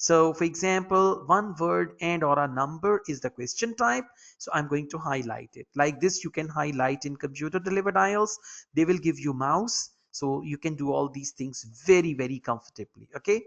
So for example, one word and or a number is the question type. So I'm going to highlight it. Like this, you can highlight in computer delivered IELTS. They will give you mouse. So you can do all these things very, very comfortably. Okay.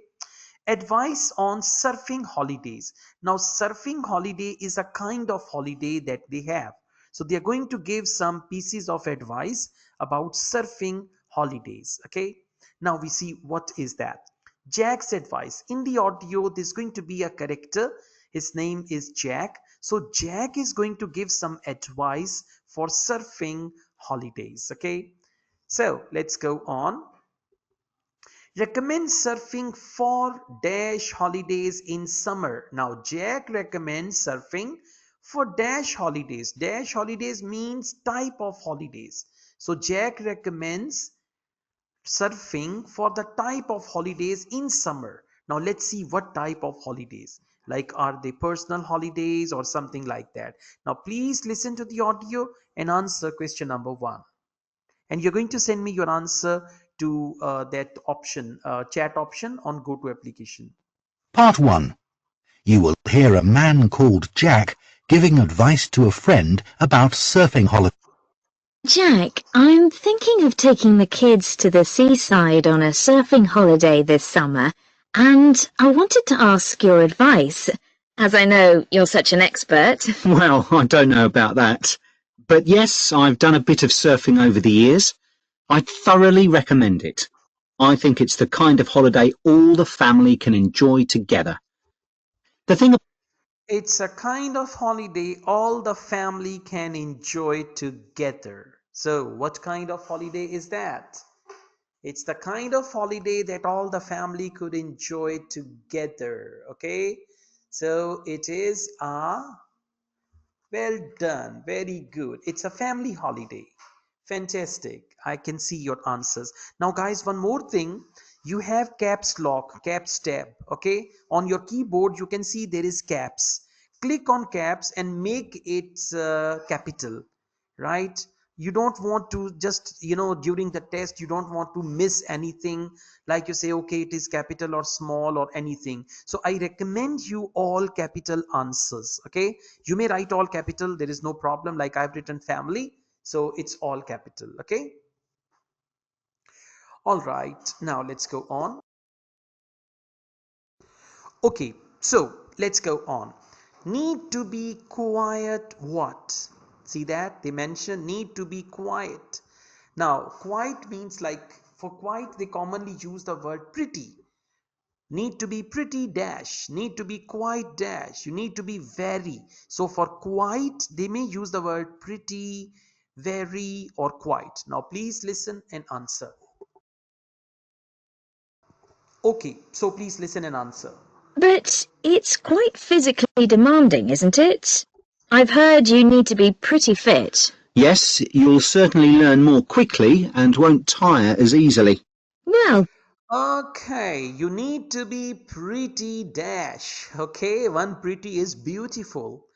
Advice on surfing holidays. Now, surfing holiday is a kind of holiday that they have. So they are going to give some pieces of advice about surfing holidays. Okay. Now we see what is that. Jack's advice. In the audio, there's going to be a character. His name is Jack. So Jack is going to give some advice for surfing holidays. Okay. So let's go on. Recommends surfing for dash holidays in summer. Now Jack recommends surfing for dash holidays. Dash holidays means type of holidays. So Jack recommends surfing for the type of holidays in summer. Now let's see what type of holidays. Like, are they personal holidays or something like that? Now please listen to the audio and answer question number 1. And you're going to send me your answer to that option, chat option on go to application. Part 1. You will hear a man called Jack giving advice to a friend about surfing holidays. Jack, I'm thinking of taking the kids to the seaside on a surfing holiday this summer, and I wanted to ask your advice, as I know you're such an expert. Well, I don't know about that. But yes, I've done a bit of surfing over the years. I thoroughly recommend it. I think it's the kind of holiday all the family can enjoy together. The thing It's a kind of holiday all the family can enjoy together. So what kind of holiday is that? It's the kind of holiday that all the family could enjoy together. Okay, so it is a, well done, very good, it's a family holiday. Fantastic. I can see your answers. Now guys, one more thing. You have caps lock, caps tab. Okay, on your keyboard you can see there is caps. Click on caps and make it capital, right? You don't want to just, during the test you don't want to miss anything, like you say okay it is capital or small or anything. So I recommend you all capital answers. Okay, you may write all capital, there is no problem, like I've written family, so it's all capital. Okay, all right, now let's go on. Okay, so let's go on. Need to be quiet. What? See that they mention need to be quiet. Now quiet means, like for quiet they commonly use the word pretty. Need to be pretty dash, need to be quiet dash, you need to be very. So for quiet they may use the word pretty, very, or quiet. Now please listen and answer. Okay, so please listen and answer. But it's quite physically demanding, isn't it? I've heard you need to be pretty fit. Yes, you'll certainly learn more quickly and won't tire as easily. Well, Okay, you need to be pretty dash. Okay, one pretty is beautiful.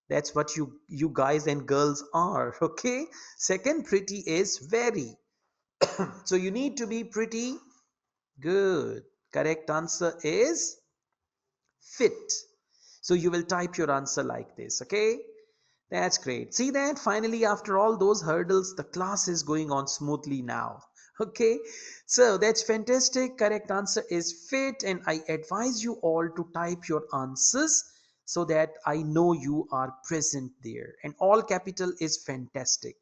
That's what you guys and girls are. Okay, second pretty is very. So you need to be pretty good. Correct answer is fit. So you will type your answer like this. Okay, that's great. See that finally after all those hurdles the class is going on smoothly now. Okay, so that's fantastic. Correct answer is fit, and I advise you all to type your answers so that I know you are present there, and all capital is fantastic.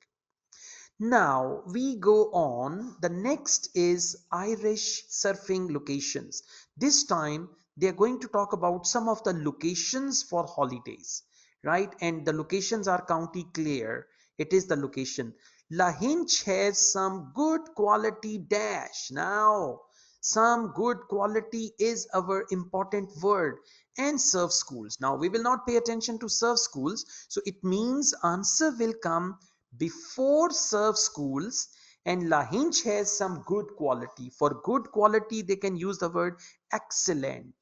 Now we go on. The next is Irish surfing locations. This time they are going to talk about some of the locations for holidays, right? And the locations are County Clare. It is the location. Lahinch has some good quality dash. Now, some good quality is our important word. And surf schools. Now we will not pay attention to surf schools. So it means answer will come before surf schools, and Lahinch has some good quality. For good quality they can use the word excellent,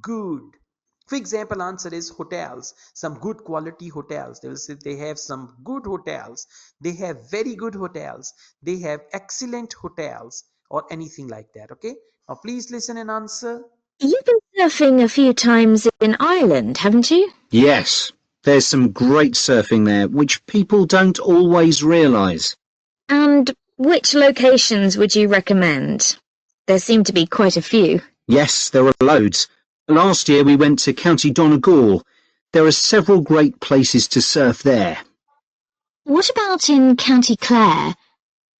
good. For example, answer is hotels. Some good quality hotels, they will say they have some good hotels, they have very good hotels, they have excellent hotels, or anything like that. Okay, now please listen and answer. You've been surfing a few times in Ireland, haven't you? Yes, there's some great surfing there, which people don't always realise. And which locations would you recommend? There seem to be quite a few. Yes, there are loads. Last year we went to County Donegal. There are several great places to surf there. What about in County Clare?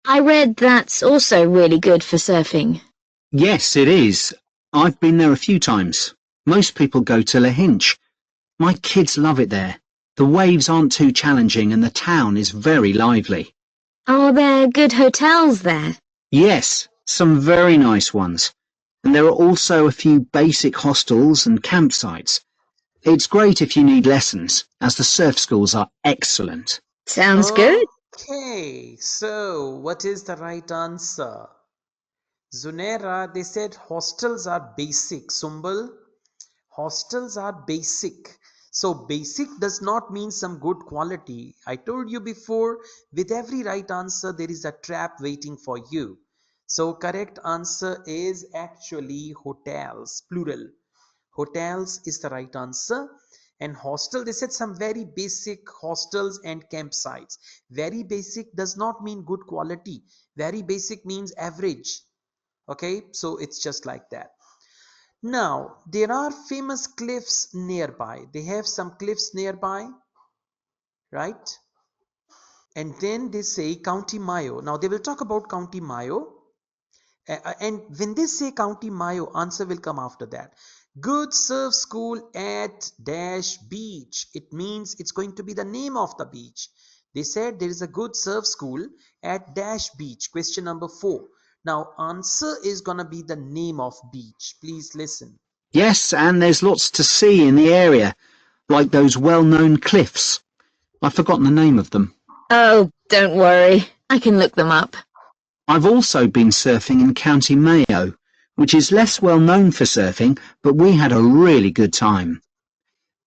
I read that's also really good for surfing. Yes, it is. I've been there a few times. Most people go to Lahinch. My kids love it there. The waves aren't too challenging and the town is very lively. Are there good hotels there? Yes, some very nice ones. And there are also a few basic hostels and campsites. It's great if you need lessons, as the surf schools are excellent. Sounds good. Okay, so what is the right answer? Zunera, they said hostels are basic. Sumbal, hostels are basic. So basic does not mean some good quality. I told you before, with every right answer, there is a trap waiting for you. So correct answer is actually hotels, plural. Hotels is the right answer. And hostel, they said some very basic hostels and campsites. Very basic does not mean good quality. Very basic means average. Okay, so it's just like that. Now there are famous cliffs nearby. They have some cliffs nearby, right? And then they say County Mayo. Now they will talk about County Mayo. And when they say County Mayo, answer will come after that. Good surf school at dash beach. It means it's going to be the name of the beach. They said there is a good surf school at dash beach. Question number 4. Now answer is gonna be the name of beach. Please listen. Yes, and there's lots to see in the area, like those well-known cliffs. I've forgotten the name of them. Oh, don't worry. I can look them up. I've also been surfing in County Mayo, which is less well known for surfing, but we had a really good time.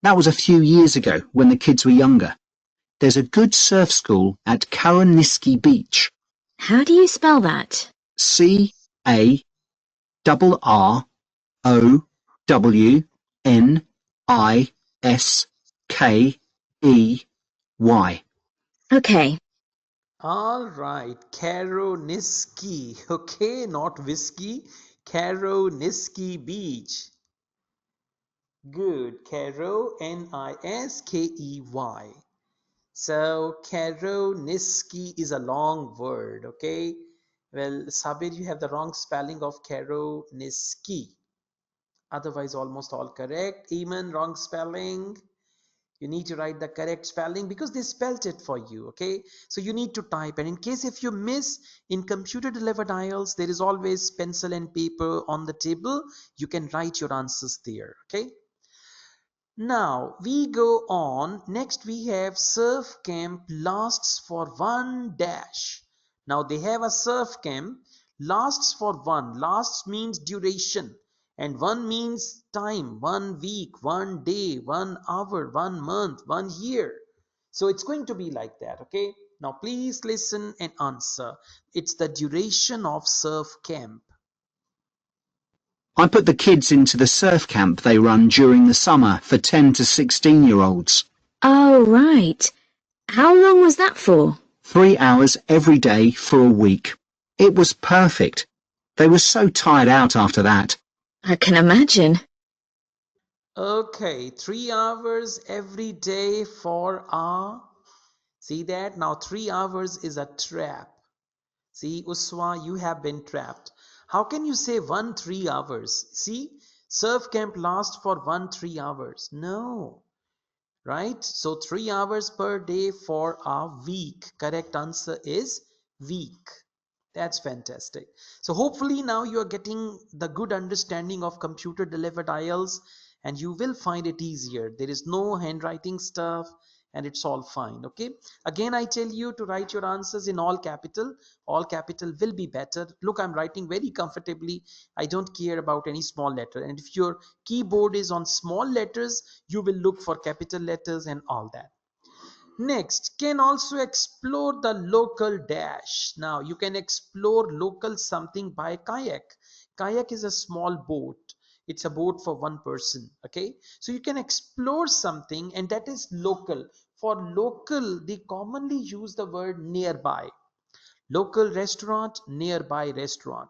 That was a few years ago when the kids were younger. There's a good surf school at Caroniski Beach. How do you spell that? Caroniskey. Okay. All right, Karoniski. Okay, not whiskey. Karoniski Beach. Good. Karo, Niskey. So, Karoniski is a long word. Okay. Well, Sabir, you have the wrong spelling of Karoniski. Otherwise, almost all correct. Eamon, wrong spelling. You need to write the correct spelling because they spelled it for you. Okay, so you need to type, and in case if you miss, in computer delivered IELTS there is always pencil and paper on the table. You can write your answers there. Okay, now we go on. Next we have surf camp lasts for one dash. Now they have a surf camp lasts for one. Lasts means duration, and one means time. 1 week, 1 day, 1 hour, 1 month, 1 year. So it's going to be like that. Okay. Now please listen and answer. It's the duration of surf camp. I put the kids into the surf camp they run during the summer for 10 to 16-year-olds. Oh, right. How long was that for? 3 hours every day for a week. It was perfect. They were so tired out after that. I can imagine. Okay, 3 hours every day for a. See that? Now 3 hours is a trap. See, Uswa, you have been trapped. How can you say 3 hours? See, surf camp lasts for 3 hours. No, right? So 3 hours per day for a week. Correct answer is week. That's fantastic. So hopefully now you are getting the good understanding of computer delivered IELTS, and you will find it easier. There is no handwriting stuff and it's all fine. Okay. Again, I tell you to write your answers in all capital. All capital will be better. Look, I'm writing very comfortably. I don't care about any small letter. And if your keyboard is on small letters, you will look for capital letters and all that. Next, can also explore the local dash. Now, you can explore local something by kayak. Kayak is a small boat. It's a boat for one person. Okay, so you can explore something, and that is local. For local, they commonly use the word nearby. Local restaurant, nearby restaurant.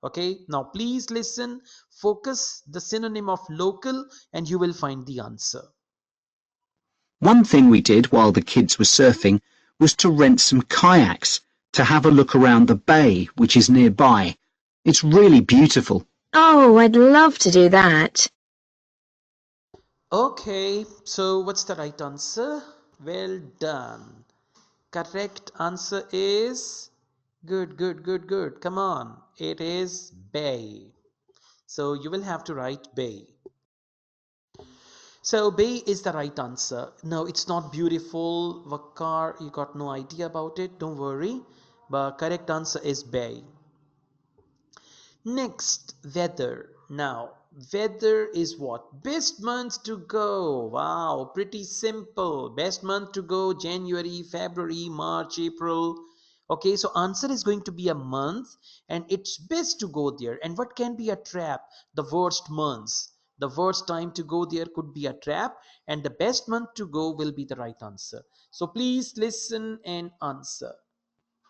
Okay, now please listen, focus the synonym of local, and you will find the answer. One thing we did while the kids were surfing was to rent some kayaks to have a look around the bay, which is nearby. It's really beautiful. Oh, I'd love to do that. Okay, so what's the right answer? Well done. Correct answer is good, good, good, good. Come on. It is bay. So you will have to write bay. So bay is the right answer. No, it's not beautiful. Vakar, you got no idea about it. Don't worry. But correct answer is bay. Next, weather. Now, weather is what? Best month to go. Wow, pretty simple. Best month to go, January, February, March, April. Okay, so answer is going to be a month, and it's best to go there. And what can be a trap? The worst months. The worst time to go there could be a trap, and the best month to go will be the right answer. So please listen and answer.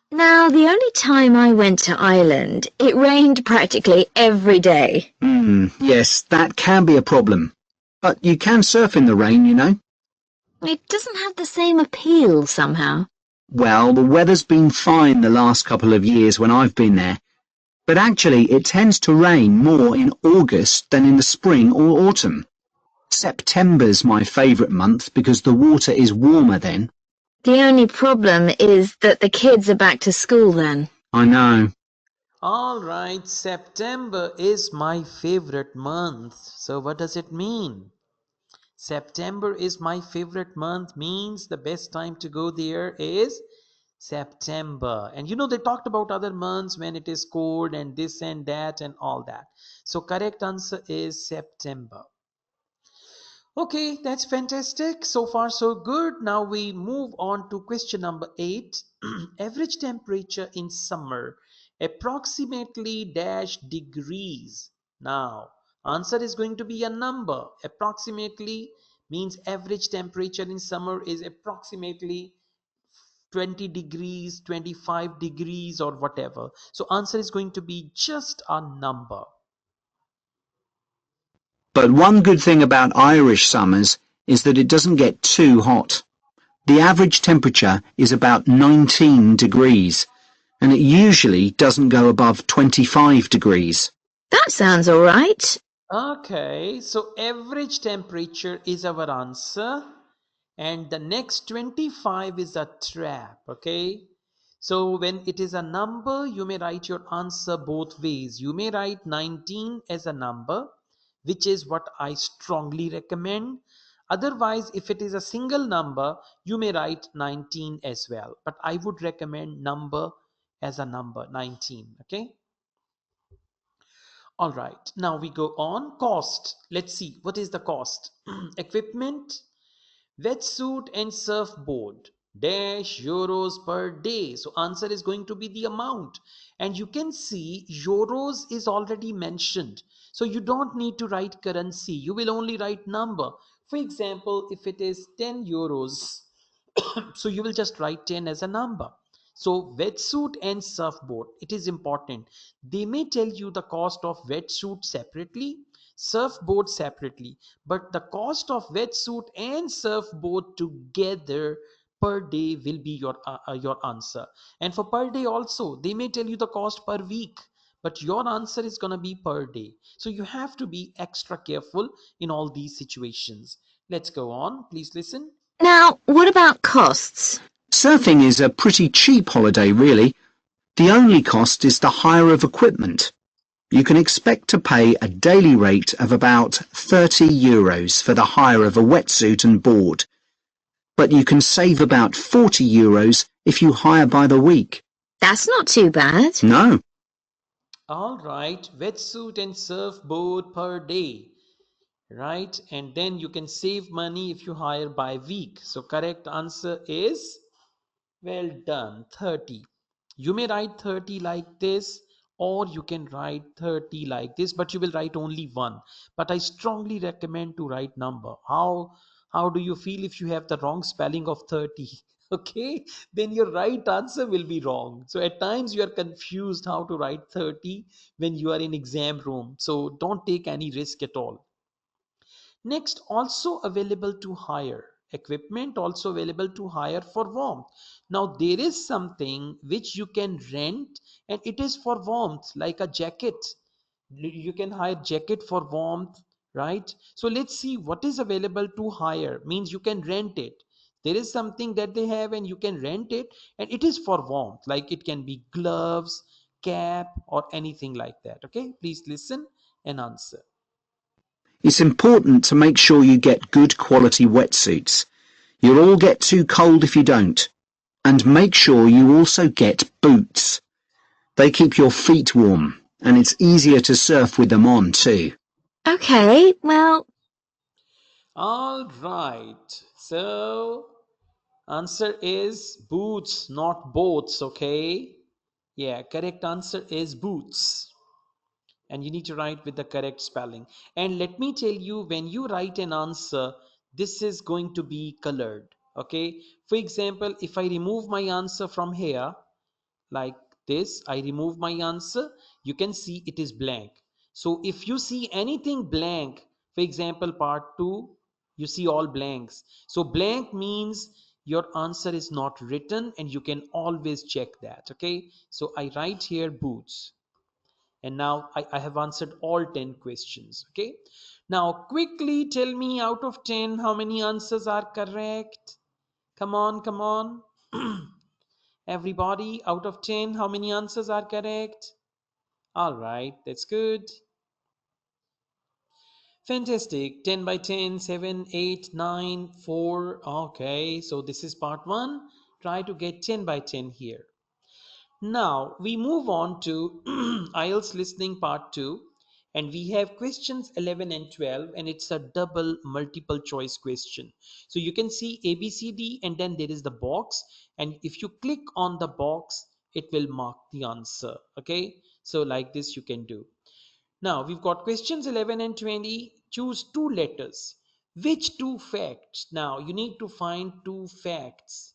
Now, the only time I went to Ireland, it rained practically every day. Yes, that can be a problem. But you can surf in the rain, you know. It doesn't have the same appeal somehow. Well, the weather's been fine the last couple of years when I've been there. But actually, it tends to rain more in August than in the spring or autumn. September's my favourite month because the water is warmer then. The only problem is that the kids are back to school then. I know. All right, September is my favorite month. So what does it mean? September is my favorite month means the best time to go there is September. And you know, they talked about other months when it is cold and this and that and all that. So correct answer is September. Okay, that's fantastic. So far, so good. Now we move on to question number 8. Average temperature in summer, approximately dash degrees. Now, answer is going to be a number. Approximately means average temperature in summer is approximately 20 degrees, 25 degrees, or whatever. So, answer is going to be just a number. But one good thing about Irish summers is that it doesn't get too hot. The average temperature is about 19 degrees, and it usually doesn't go above 25 degrees. That sounds all right. Okay, so average temperature is our answer, and the next 25 is a trap. Okay, so when it is a number, you may write your answer both ways. You may write 19 as a number, which is what I strongly recommend. Otherwise, if it is a single number, you may write 19 as well, but I would recommend number as a number 19. Okay. All right, now we go on. Cost. Let's see, what is the cost? Equipment, wetsuit and surfboard. Dash euros per day. So answer is going to be the amount. And you can see euros is already mentioned. So you don't need to write currency. You will only write number. For example, if it is 10 euros, so you will just write 10 as a number. So wetsuit and surfboard, it is important. They may tell you the cost of wetsuit separately, surfboard separately, but the cost of wetsuit and surfboard together per day will be your answer. And for per day also, they may tell you the cost per week, but your answer is going to be per day. So you have to be extra careful in all these situations. Let's go on. Please listen. Now, what about costs? Surfing is a pretty cheap holiday, really. The only cost is the hire of equipment. You can expect to pay a daily rate of about 30 euros for the hire of a wetsuit and board, but you can save about 40 euros if you hire by the week. That's not too bad. No, All right, wetsuit and surfboard per day, right? And then you can save money if you hire by week. So correct answer is well done, 30. You may write 30 like this, or you can write 30 like this, but you will write only one. But I strongly recommend to write number. How do you feel if you have the wrong spelling of 30? Okay, then your right answer will be wrong. So at times you are confused how to write 30 when you are in exam room. So don't take any risk at all. Next, also available to hire. Equipment also available to hire for warmth. Now, there is something which you can rent and it is for warmth, like a jacket. You can hire jacket for warmth, right? So let's see what is available to hire. Means you can rent it. There is something that they have and you can rent it and it is for warmth. Like it can be gloves, cap, or anything like that. Okay, please listen and answer. It's important to make sure you get good quality wetsuits. You'll all get too cold if you don't. And make sure you also get boots. They keep your feet warm, and it's easier to surf with them on too. Okay, well, All right. So answer is boots, not boats, okay? Yeah, correct answer is boots. And you need to write with the correct spelling. And let me tell you, when you write an answer, this is going to be colored, okay? For example, if I remove my answer from here, like this, I remove my answer, you can see it is blank. So if you see anything blank, for example part 2, you see all blanks, so blank means your answer is not written and you can always check that. Okay, so I write here boots, and now I have answered all 10 questions. Okay, now quickly tell me, out of 10, how many answers are correct? Come on, come on. Everybody, out of 10, how many answers are correct? All right, that's good. Fantastic. 10 by 10, 7, 8, 9, 4. Okay, so this is part 1. Try to get 10 by 10 here. Now we move on to IELTS listening part 2, and we have questions 11 and 12, and it's a double multiple choice question. So you can see A, B, C, D, and then there is the box, and if you click on the box, it will mark the answer. Okay, so like this you can do. Now we've got questions 11 and 20. Choose two letters. Which two facts? Now you need to find two facts,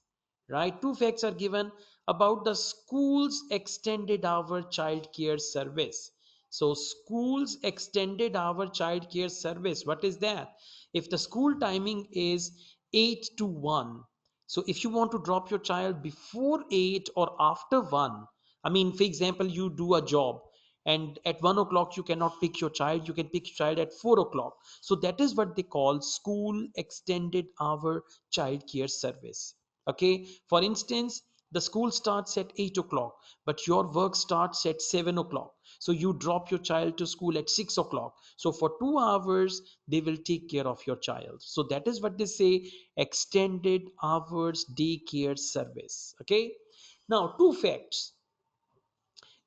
right? Two facts are given about the school's extended hour childcare service. So school's extended hour childcare service, what is that? If the school timing is 8 to 1, so if you want to drop your child before 8 or after 1, I mean, for example, you do a job and at 1 o'clock you cannot pick your child, you can pick your child at 4 o'clock. So that is what they call school extended hour childcare service. Okay, for instance, the school starts at 8 o'clock, but your work starts at 7 o'clock. So you drop your child to school at 6 o'clock. So for 2 hours, they will take care of your child. So that is what they say, extended hours daycare service. Okay, now two facts.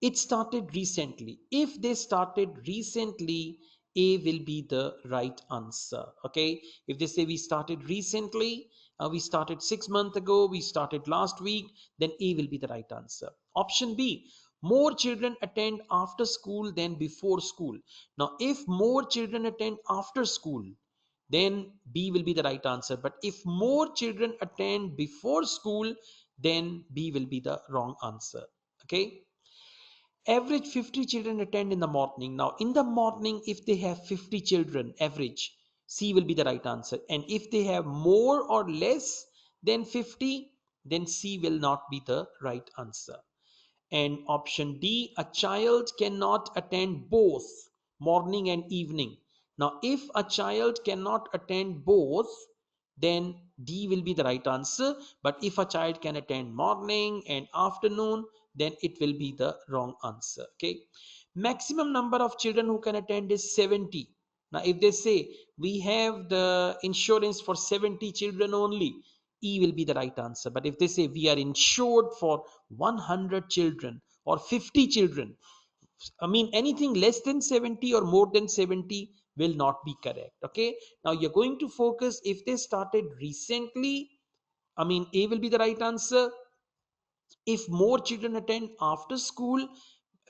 It started recently. If they started recently, A will be the right answer. Okay, if they say we started recently, we started 6 months ago, we started last week, then A will be the right answer. Option B, more children attend after school than before school. Now if more children attend after school, then B will be the right answer. But if more children attend before school, then B will be the wrong answer. Okay, average 50 children attend in the morning. Now in the morning, if they have 50 children average, C will be the right answer. And if they have more or less than 50, then C will not be the right answer. And option D, a child cannot attend both morning and evening. Now, if a child cannot attend both, then D will be the right answer. But if a child can attend morning and afternoon, then it will be the wrong answer. Okay. Maximum number of children who can attend is 70. Now, if they say we have the insurance for 70 children only, E will be the right answer. But if they say we are insured for 100 children or 50 children, I mean anything less than 70 or more than 70 will not be correct. Okay. Now you're going to focus if they started recently. I mean, A will be the right answer. If more children attend after school,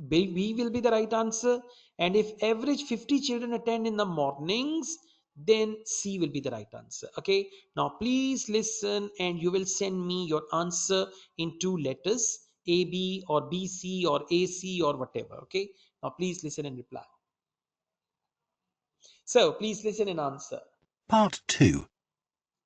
B will be the right answer. And if average 50 children attend in the mornings, then C will be the right answer. Okay. Now please listen and you will send me your answer in two letters, AB or BC or AC or whatever. Okay. Now please listen and reply. So please listen and answer. Part 2.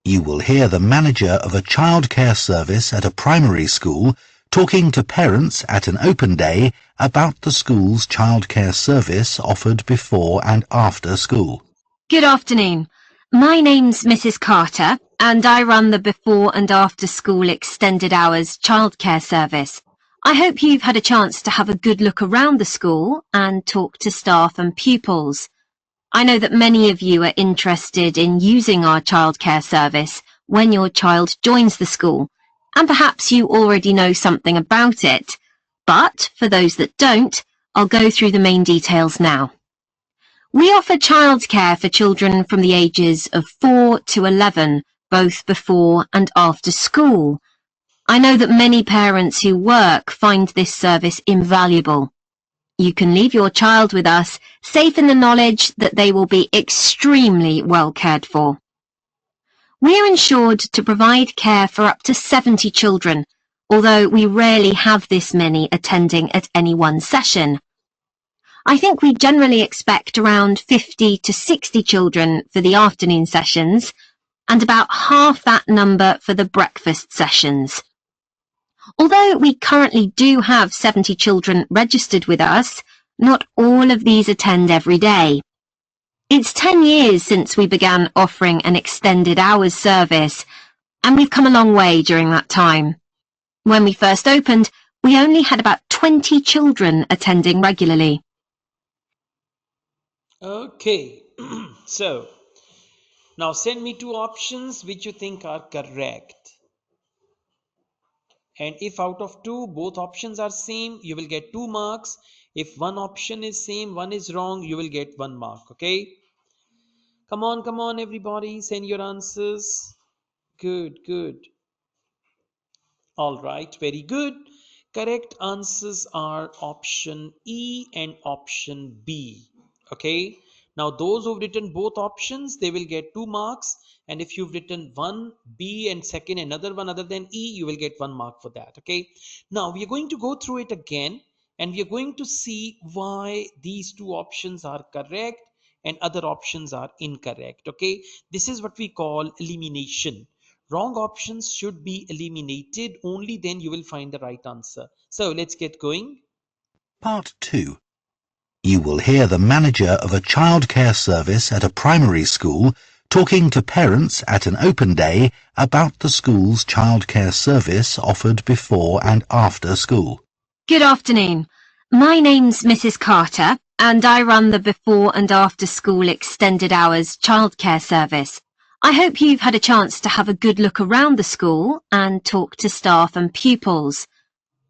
You will hear the manager of a childcare service at a primary school talking to parents at an open day about the school's childcare service offered before and after school. Good afternoon. My name's Mrs. Carter, and I run the before and after school extended hours childcare service. I hope you've had a chance to have a good look around the school and talk to staff and pupils. I know that many of you are interested in using our childcare service when your child joins the school, and perhaps you already know something about it. But for those that don't, I'll go through the main details now. We offer childcare for children from the ages of 4 to 11, both before and after school. I know that many parents who work find this service invaluable. You can leave your child with us, safe in the knowledge that they will be extremely well cared for. We are insured to provide care for up to 70 children, although we rarely have this many attending at any one session. I think we generally expect around 50 to 60 children for the afternoon sessions, and about half that number for the breakfast sessions. Although we currently do have 70 children registered with us, not all of these attend every day. It's 10 years since we began offering an extended hours service, and we've come a long way during that time. When we first opened, we only had about 20 children attending regularly. Okay. So now send me two options which you think are correct. And if out of two, both options are same, you will get 2 marks. If one option is same, one is wrong, you will get 1 mark. Okay. Come on, everybody. Send your answers. Good, good. All right, very good. Correct answers are option E and option B. Okay. Now, those who've written both options, they will get 2 marks. And if you've written one, B, and second another one other than E, you will get 1 mark for that. Okay. Now, we are going to go through it again, and we are going to see why these 2 options are correct and other options are incorrect. Okay. This is what we call elimination. Wrong options should be eliminated. Only then you will find the right answer. So let's get going. Part 2. You will hear the manager of a childcare service at a primary school talking to parents at an open day about the school's childcare service offered before and after school. Good afternoon. My name's Mrs. Carter, and I run the before and after school extended hours childcare service. I hope you've had a chance to have a good look around the school and talk to staff and pupils.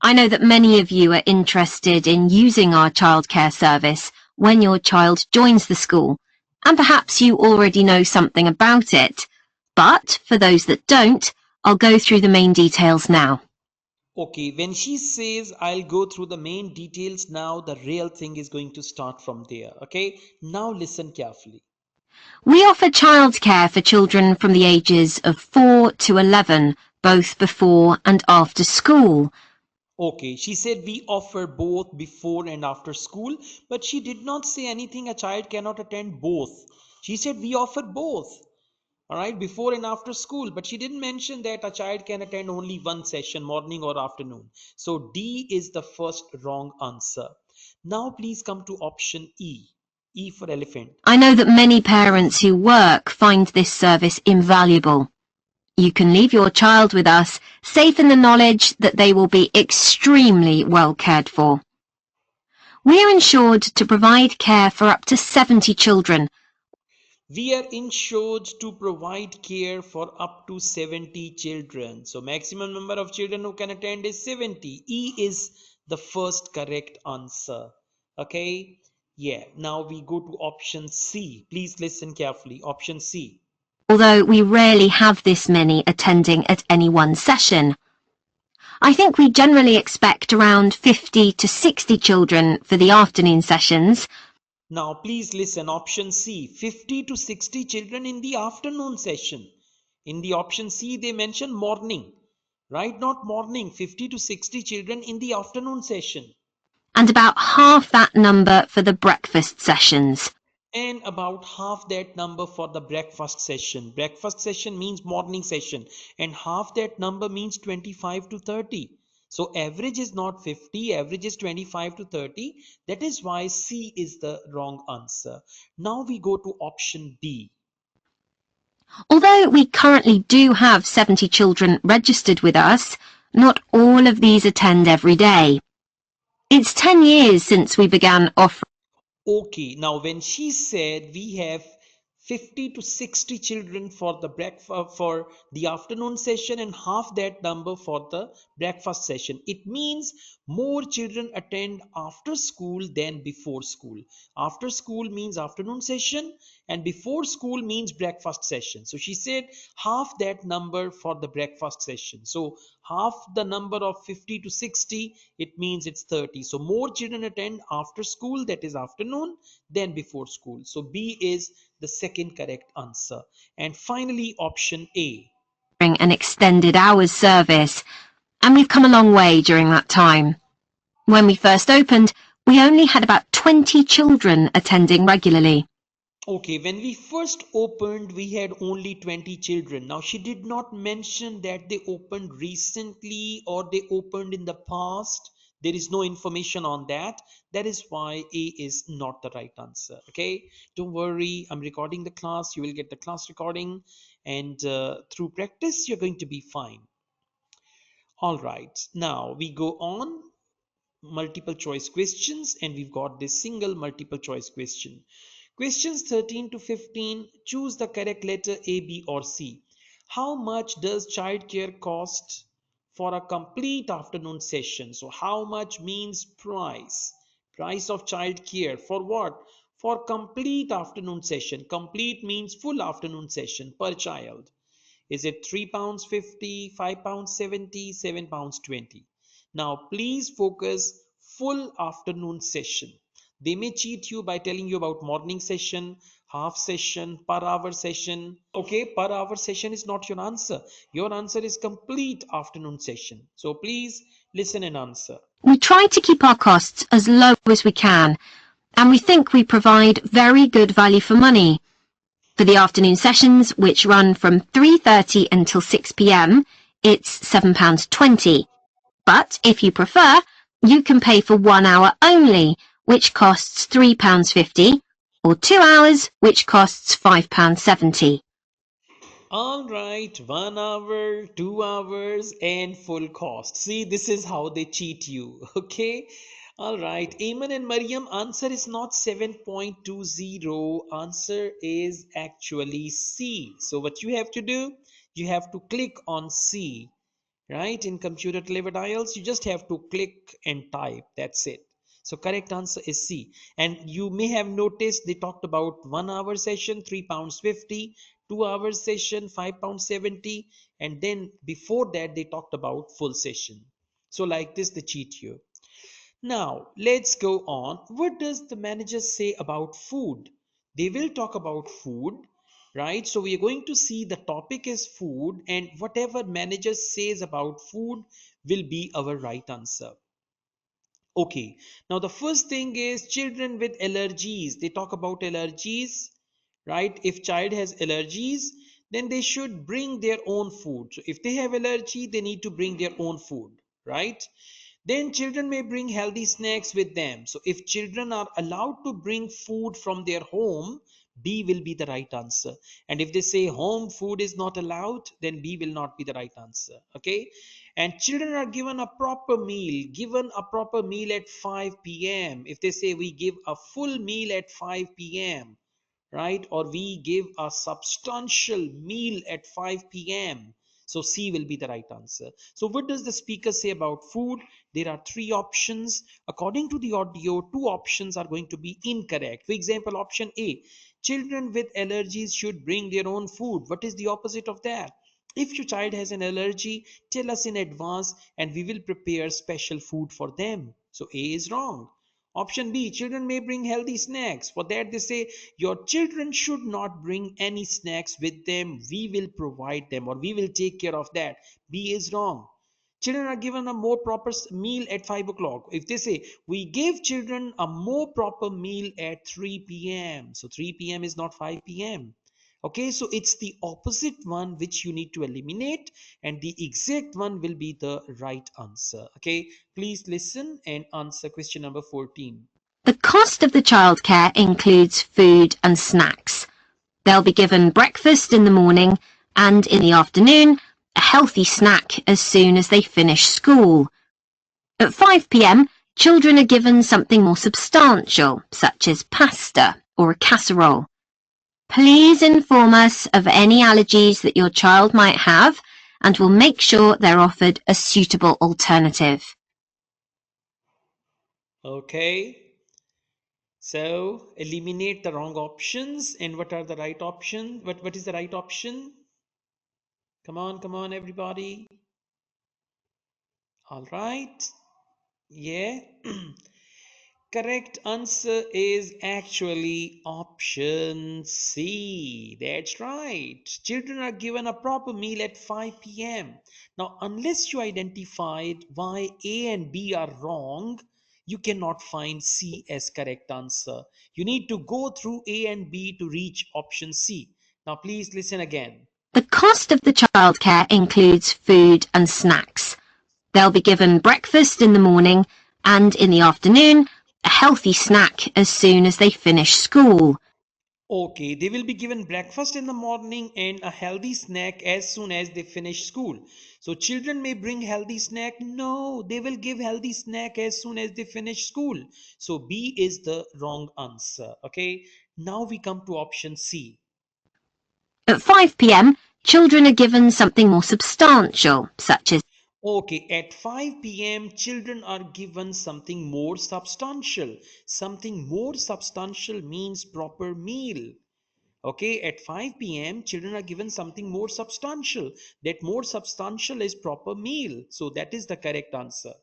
I know that many of you are interested in using our childcare service when your child joins the school, and perhaps you already know something about it. But for those that don't, I'll go through the main details now. Okay, when she says I'll go through the main details now, the real thing is going to start from there. Okay, now listen carefully. We offer childcare for children from the ages of 4 to 11, both before and after school. Okay, she said we offer both before and after school, but she did not say anything a child cannot attend both. She said we offer both. All right, before and after school, but she didn't mention that a child can attend only one session, morning or afternoon. So D is the first wrong answer. Now please come to option E. E for elephant. I know that many parents who work find this service invaluable. You can leave your child with us, safe in the knowledge that they will be extremely well cared for. We are insured to provide care for up to 70 children. We are insured to provide care for up to 70 children. So maximum number of children who can attend is 70. E is the first correct answer. Okay. Yeah. Now we go to option C. Please listen carefully. Option C. Although we rarely have this many attending at any one session. I think we generally expect around 50 to 60 children for the afternoon sessions. Now please listen, option C, 50 to 60 children in the afternoon session. In the option C they mention morning, right? Not morning, 50 to 60 children in the afternoon session. And about half that number for the breakfast sessions. And about half that number for the breakfast session. Breakfast session means morning session, and half that number means 25 to 30. So average is not 50, average is 25 to 30. That is why C is the wrong answer. Now we go to option D. Although we currently do have 70 children registered with us, not all of these attend every day. It's 10 years since we began offering. Okay, now when she said we have 50 to 60 children for the breakfast for the afternoon session and half that number for the breakfast session, it means more children attend after school than before school. After school means afternoon session and before school means breakfast session. So she said half that number for the breakfast session. So half the number of 50 to 60, it means it's 30. So more children attend after school, that is afternoon, than before school. So B is the second correct answer. And finally option A. An extended hours service, and we've come a long way during that time. When we first opened, we only had about 20 children attending regularly. Okay, when we first opened, we had only 20 children. Now, she did not mention that they opened recently or they opened in the past. There is no information on that. That is why A is not the right answer. Okay, don't worry. I'm recording the class. You will get the class recording, and through practice, you're going to be fine. All right, now we go on multiple choice questions, and we've got this single multiple choice question. Questions 13 to 15, choose the correct letter A, B or C. How much does childcare cost for a complete afternoon session? So how much means price. Price of childcare for what? For complete afternoon session. Complete means full afternoon session per child. Is it £3 50, £5 70, £7 20? Now please focus full afternoon session. They may cheat you by telling you about morning session, half session, per hour session. Okay, per hour session is not your answer. Your answer is complete afternoon session. So please listen and answer. We try to keep our costs as low as we can, and we think we provide very good value for money. For the afternoon sessions, which run from 3:30 until 6 p.m, it's £7.20. But if you prefer, you can pay for 1 hour only, which costs £3.50, or 2 hours, which costs £5.70. All right, 1 hour, 2 hours, and full cost. See, this is how they cheat you. Okay. All right. Ayman and Mariam, answer is not 7.20. Answer is actually C. So what you have to do, you have to click on C, right? In computer delivered IELTS, you just have to click and type. That's it. So correct answer is C. And you may have noticed they talked about 1 hour session, £3 50, 2 hour session, £5 70, and then before that they talked about full session. So like this they cheat you. Now let's go on. What does the manager say about food? They will talk about food, right? So we are going to see the topic is food, and whatever manager says about food will be our right answer. Okay, now the first thing is children with allergies. They talk about allergies, right? If child has allergies, then they should bring their own food. So if they have allergy, they need to bring their own food, right? Then children may bring healthy snacks with them. So if children are allowed to bring food from their home, B will be the right answer. And if they say home food is not allowed, then B will not be the right answer. Okay. And children are given a proper meal at 5 p.m. If they say we give a full meal at 5 p.m., right? Or we give a substantial meal at 5 p.m. So C will be the right answer. So what does the speaker say about food? There are three options. According to the audio, two options are going to be incorrect. For example, option A, children with allergies should bring their own food. What is the opposite of that? If your child has an allergy, tell us in advance and we will prepare special food for them. So A is wrong. Option B, children may bring healthy snacks. For that they say your children should not bring any snacks with them. We will provide them or we will take care of that. B is wrong. Children are given a more proper meal at 5 o'clock. If they say we give children a more proper meal at 3 p.m. So 3 p.m. is not 5 p.m. Okay, so it's the opposite one which you need to eliminate, and the exact one will be the right answer. Okay, please listen and answer question number 14. The cost of the childcare includes food and snacks. They'll be given breakfast in the morning and in the afternoon, a healthy snack as soon as they finish school. At 5 p.m, children are given something more substantial, such as pasta or a casserole. Please inform us of any allergies that your child might have, and we'll make sure they're offered a suitable alternative. Okay, so eliminate the wrong options. And what are the right options? What is the right option? Come on, everybody. All right. Yeah. Correct answer is actually option C. That's right. Children are given a proper meal at 5 p.m. Now, unless you identified why A and B are wrong, you cannot find C as correct answer. You need to go through A and B to reach option C. Now, please listen again. The cost of the childcare includes food and snacks. They'll be given breakfast in the morning and in the afternoon, a healthy snack as soon as they finish school. Okay, they will be given breakfast in the morning and a healthy snack as soon as they finish school. So children may bring healthy snack. No, they will give healthy snack as soon as they finish school. So B is the wrong answer. Okay, now we come to option C. At 5 p.m, children are given something more substantial, such as Okay, at 5 p.m., children are given something more substantial. Something more substantial means proper meal. Okay, at 5 p.m., children are given something more substantial. That more substantial is proper meal. So that is the correct answer.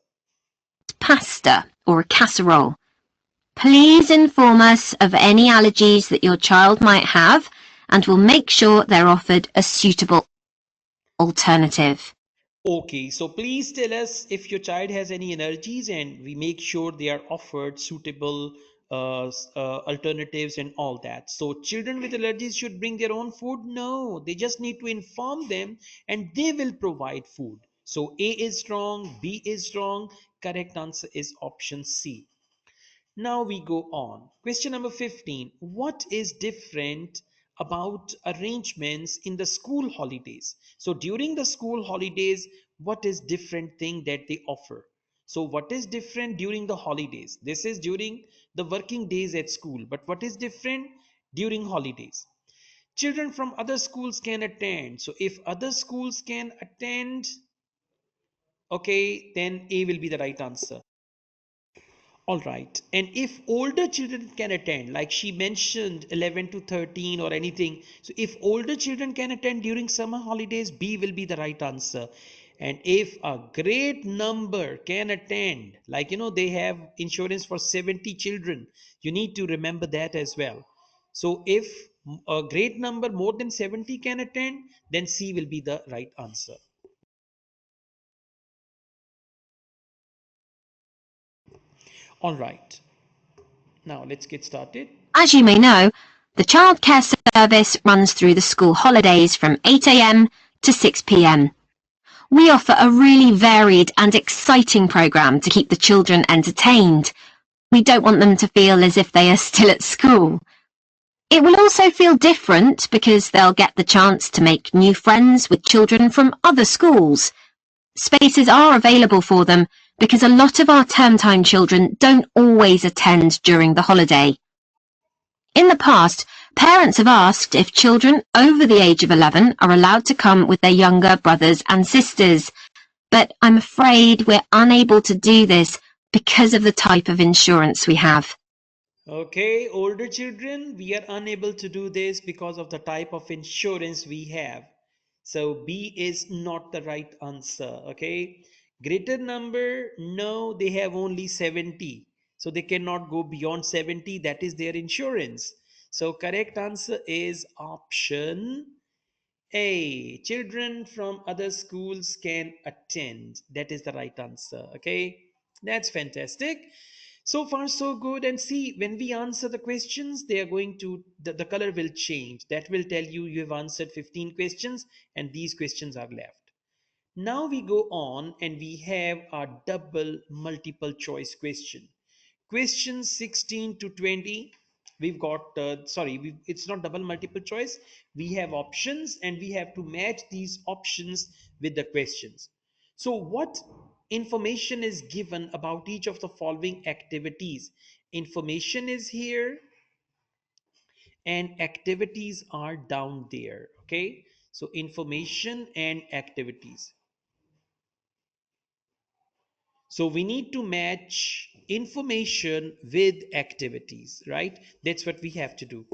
pasta or a casserole. Please inform us of any allergies that your child might have, and we'll make sure they're offered a suitable alternative. Okay, so please tell us if your child has any allergies and we make sure they are offered suitable alternatives and all that. So children with allergies should bring their own food? No, they just need to inform them and they will provide food. So A is wrong, B is wrong. Correct answer is option C. Now we go on. Question number 15. What is different about arrangements in the school holidays? So during the school holidays, what is different thing that they offer? So what is different during the holidays? This is during the working days at school. But what is different during holidays? Children from other schools can attend. So if other schools can attend, okay, then A will be the right answer. All right. And if older children can attend, like she mentioned 11 to 13 or anything, so if older children can attend during summer holidays, B will be the right answer. And if a great number can attend, like they have insurance for 70 children, you need to remember that as well. So if a great number more than 70 can attend, then C will be the right answer. All right. Now let's get started. As you may know, the childcare service runs through the school holidays from 8 a.m. to 6 p.m. We offer a really varied and exciting programme to keep the children entertained. We don't want them to feel as if they are still at school. It will also feel different because they'll get the chance to make new friends with children from other schools. Spaces are available for them because a lot of our term time children don't always attend during the holiday. In the past, parents have asked if children over the age of 11 are allowed to come with their younger brothers and sisters, but I'm afraid we're unable to do this because of the type of insurance we have. Okay, older children, we are unable to do this because of the type of insurance we have. So B is not the right answer. Okay. Greater number, no, they have only 70. So they cannot go beyond 70. That is their insurance. So correct answer is option A. Children from other schools can attend. That is the right answer. Okay. That's fantastic. So far, so good. And see, when we answer the questions, they are going to, the color will change. That will tell you you have answered 15 questions and these questions are left. Now we go on and we have our double multiple choice question. Questions 16 to 20. We've got, it's not double multiple choice. We have options and we have to match these options with the questions. So, what information is given about each of the following activities? Information is here and activities are down there. Okay, so information and activities. So we need to match information with activities, right? That's what we have to do.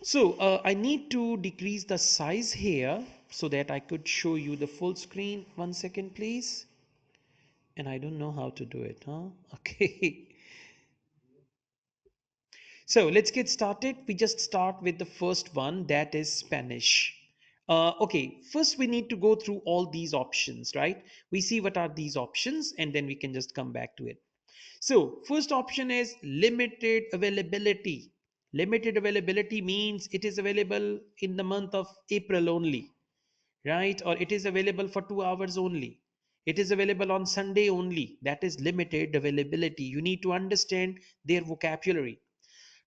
So I need to decrease the size here so that I could show you the full screen. 1 second, please. And I don't know how to do it, huh? Okay. So let's get started. We just start with the first one, that is Spanish. Okay, first we need to go through all these options, right? We see what are these options and then we can just come back to it. So first option is limited availability. Limited availability means it is available in the month of April only, right? Or it is available for 2 hours only. It is available on Sunday only. That is limited availability. You need to understand their vocabulary.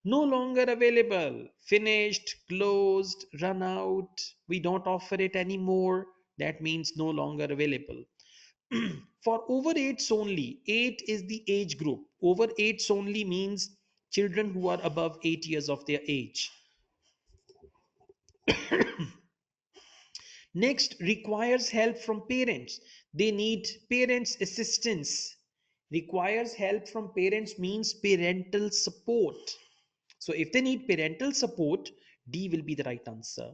No longer available, finished, closed, run out, we don't offer it anymore. That means no longer available. For over 8s only, 8 is the age group. Over 8s only means children who are above 8 years of their age. Next, requires help from parents. They need parents' assistance. Requires help from parents means parental support. So if they need parental support, D will be the right answer.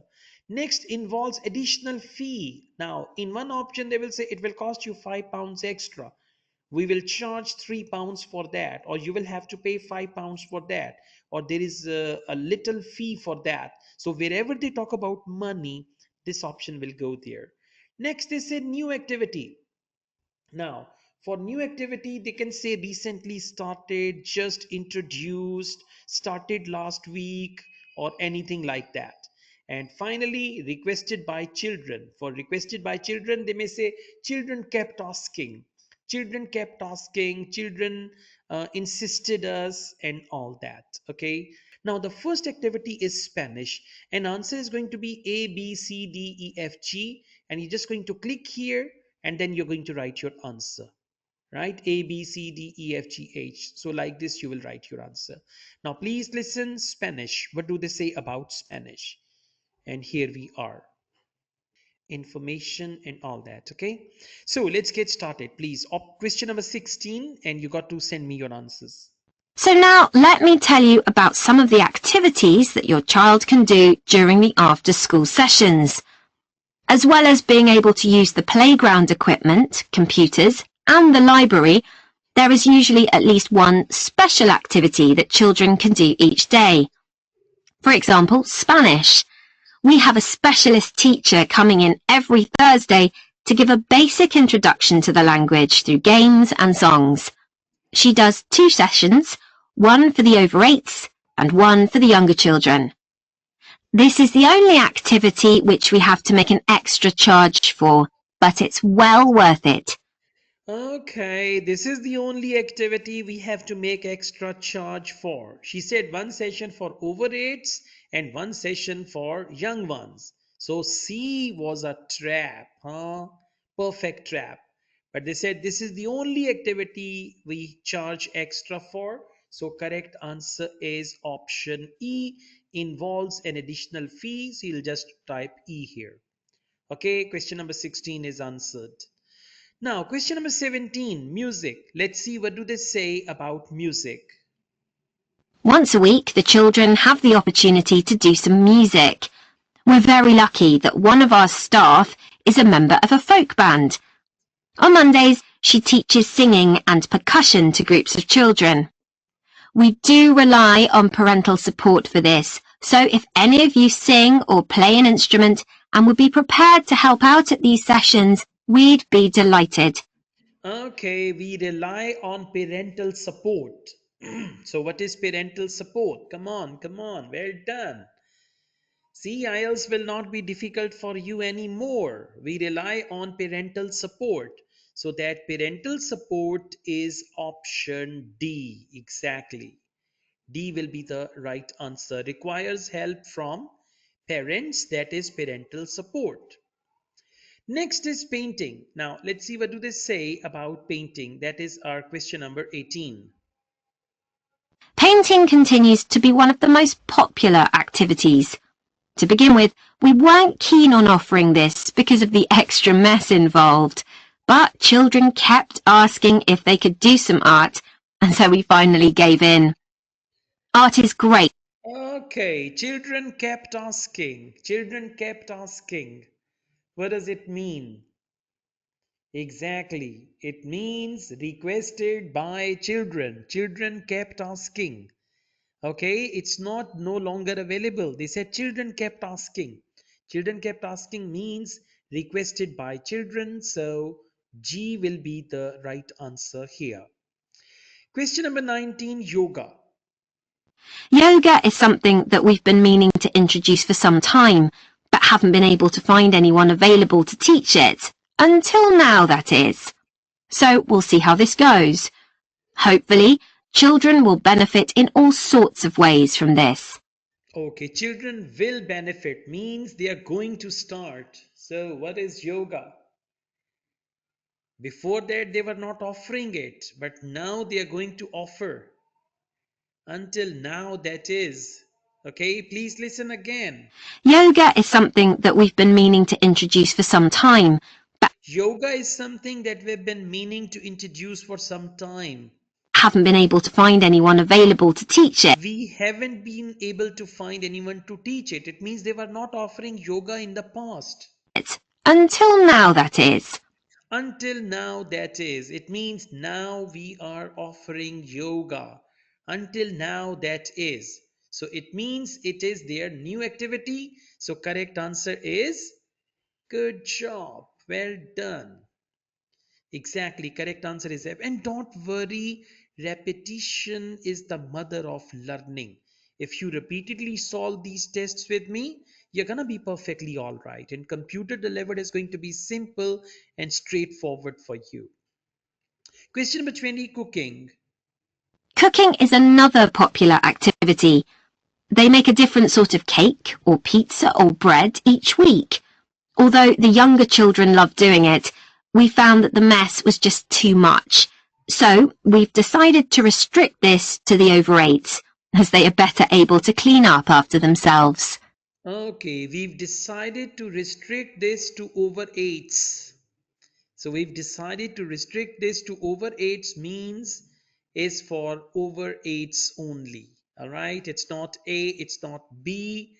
Next, involves additional fee. Now, in one option, they will say it will cost you £5 extra. We will charge £3 for that, or you will have to pay £5 for that, or there is a little fee for that. So wherever they talk about money, this option will go there. Next, they say new activity. Now, for new activity, they can say recently started, just introduced, started last week, or anything like that. And finally, requested by children. For requested by children, they may say children kept asking. Children kept asking, children insisted us, and all that. Okay. Now, the first activity is Spanish, and answer is going to be A, B, C, D, E, F, G. And you're just going to click here and then you're going to write your answer, right? A, B, C, D, E, F, G, H. So like this you will write your answer. Now please listen. Spanish, what do they say about Spanish? And here we are, information and all that. Okay, so let's get started. Please, question number 16, and you got to send me your answers. So now let me tell you about some of the activities that your child can do during the after-school sessions. As well as being able to use the playground equipment, computers, and the library, there is usually at least one special activity that children can do each day. For example, Spanish. We have a specialist teacher coming in every Thursday to give a basic introduction to the language through games and songs. She does 2 sessions, one for the over 8s and one for the younger children. This is the only activity which we have to make an extra charge for, but it's well worth it. Okay, this is the only activity we have to make extra charge for. She said one session for over 8s and one session for young ones. So C was a trap, huh? Perfect trap. But they said this is the only activity we charge extra for. So correct answer is option E, involves an additional fee. So you'll just type E here. Okay, question number 16 is answered. Now, question number 17, music. Let's see what do they say about music. Once a week, the children have the opportunity to do some music. We're very lucky that one of our staff is a member of a folk band. On Mondays, she teaches singing and percussion to groups of children. We do rely on parental support for this, so if any of you sing or play an instrument and would be prepared to help out at these sessions, we'd be delighted. Okay, we rely on parental support. So what is parental support? Come on, well done. See, IELTS will not be difficult for you anymore. We rely on parental support. So that parental support is option D. Exactly. D will be the right answer. Requires help from parents, that is parental support. Next is painting. Now let's see what do they say about painting. That is our question number 18. Painting continues to be one of the most popular activities. To begin with, we weren't keen on offering this because of the extra mess involved, but children kept asking if they could do some art, and so we finally gave in. Art is great. Okay, children kept asking. Children kept asking. What does it mean? Exactly. It means requested by children. Children kept asking. Okay, it's not no longer available. They said children kept asking. Children kept asking means requested by children. So G will be the right answer here. Question number 19, yoga. Yoga is something that we've been meaning to introduce for some time, but haven't been able to find anyone available to teach it. Until now, that is. So we'll see how this goes. Hopefully, children will benefit in all sorts of ways from this. Okay, children will benefit means they are going to start. So what is yoga? Before that, they were not offering it, but now they are going to offer. Until now, that is. Okay, please listen again. Yoga is something that we've been meaning to introduce for some time, but Yoga is something that we've been meaning to introduce for some time. haven't been able to find anyone available to teach it. We haven't been able to find anyone to teach it. It means they were not offering yoga in the past. Until now, that is. Until now, that is. It means now we are offering yoga. Until now, that is. So it means it is their new activity. So correct answer is good job. Well done. Exactly, correct answer is F. And don't worry, repetition is the mother of learning. If you repeatedly solve these tests with me, you're gonna be perfectly all right. And computer delivered is going to be simple and straightforward for you. Question number 20, cooking. Cooking is another popular activity. They make a different sort of cake or pizza or bread each week. Although the younger children love doing it, we found that the mess was just too much. So we've decided to restrict this to the over 8s, as they are better able to clean up after themselves. Okay, we've decided to restrict this to over 8s. So we've decided to restrict this to over 8s means is for over 8s only. All right, it's not A, it's not B.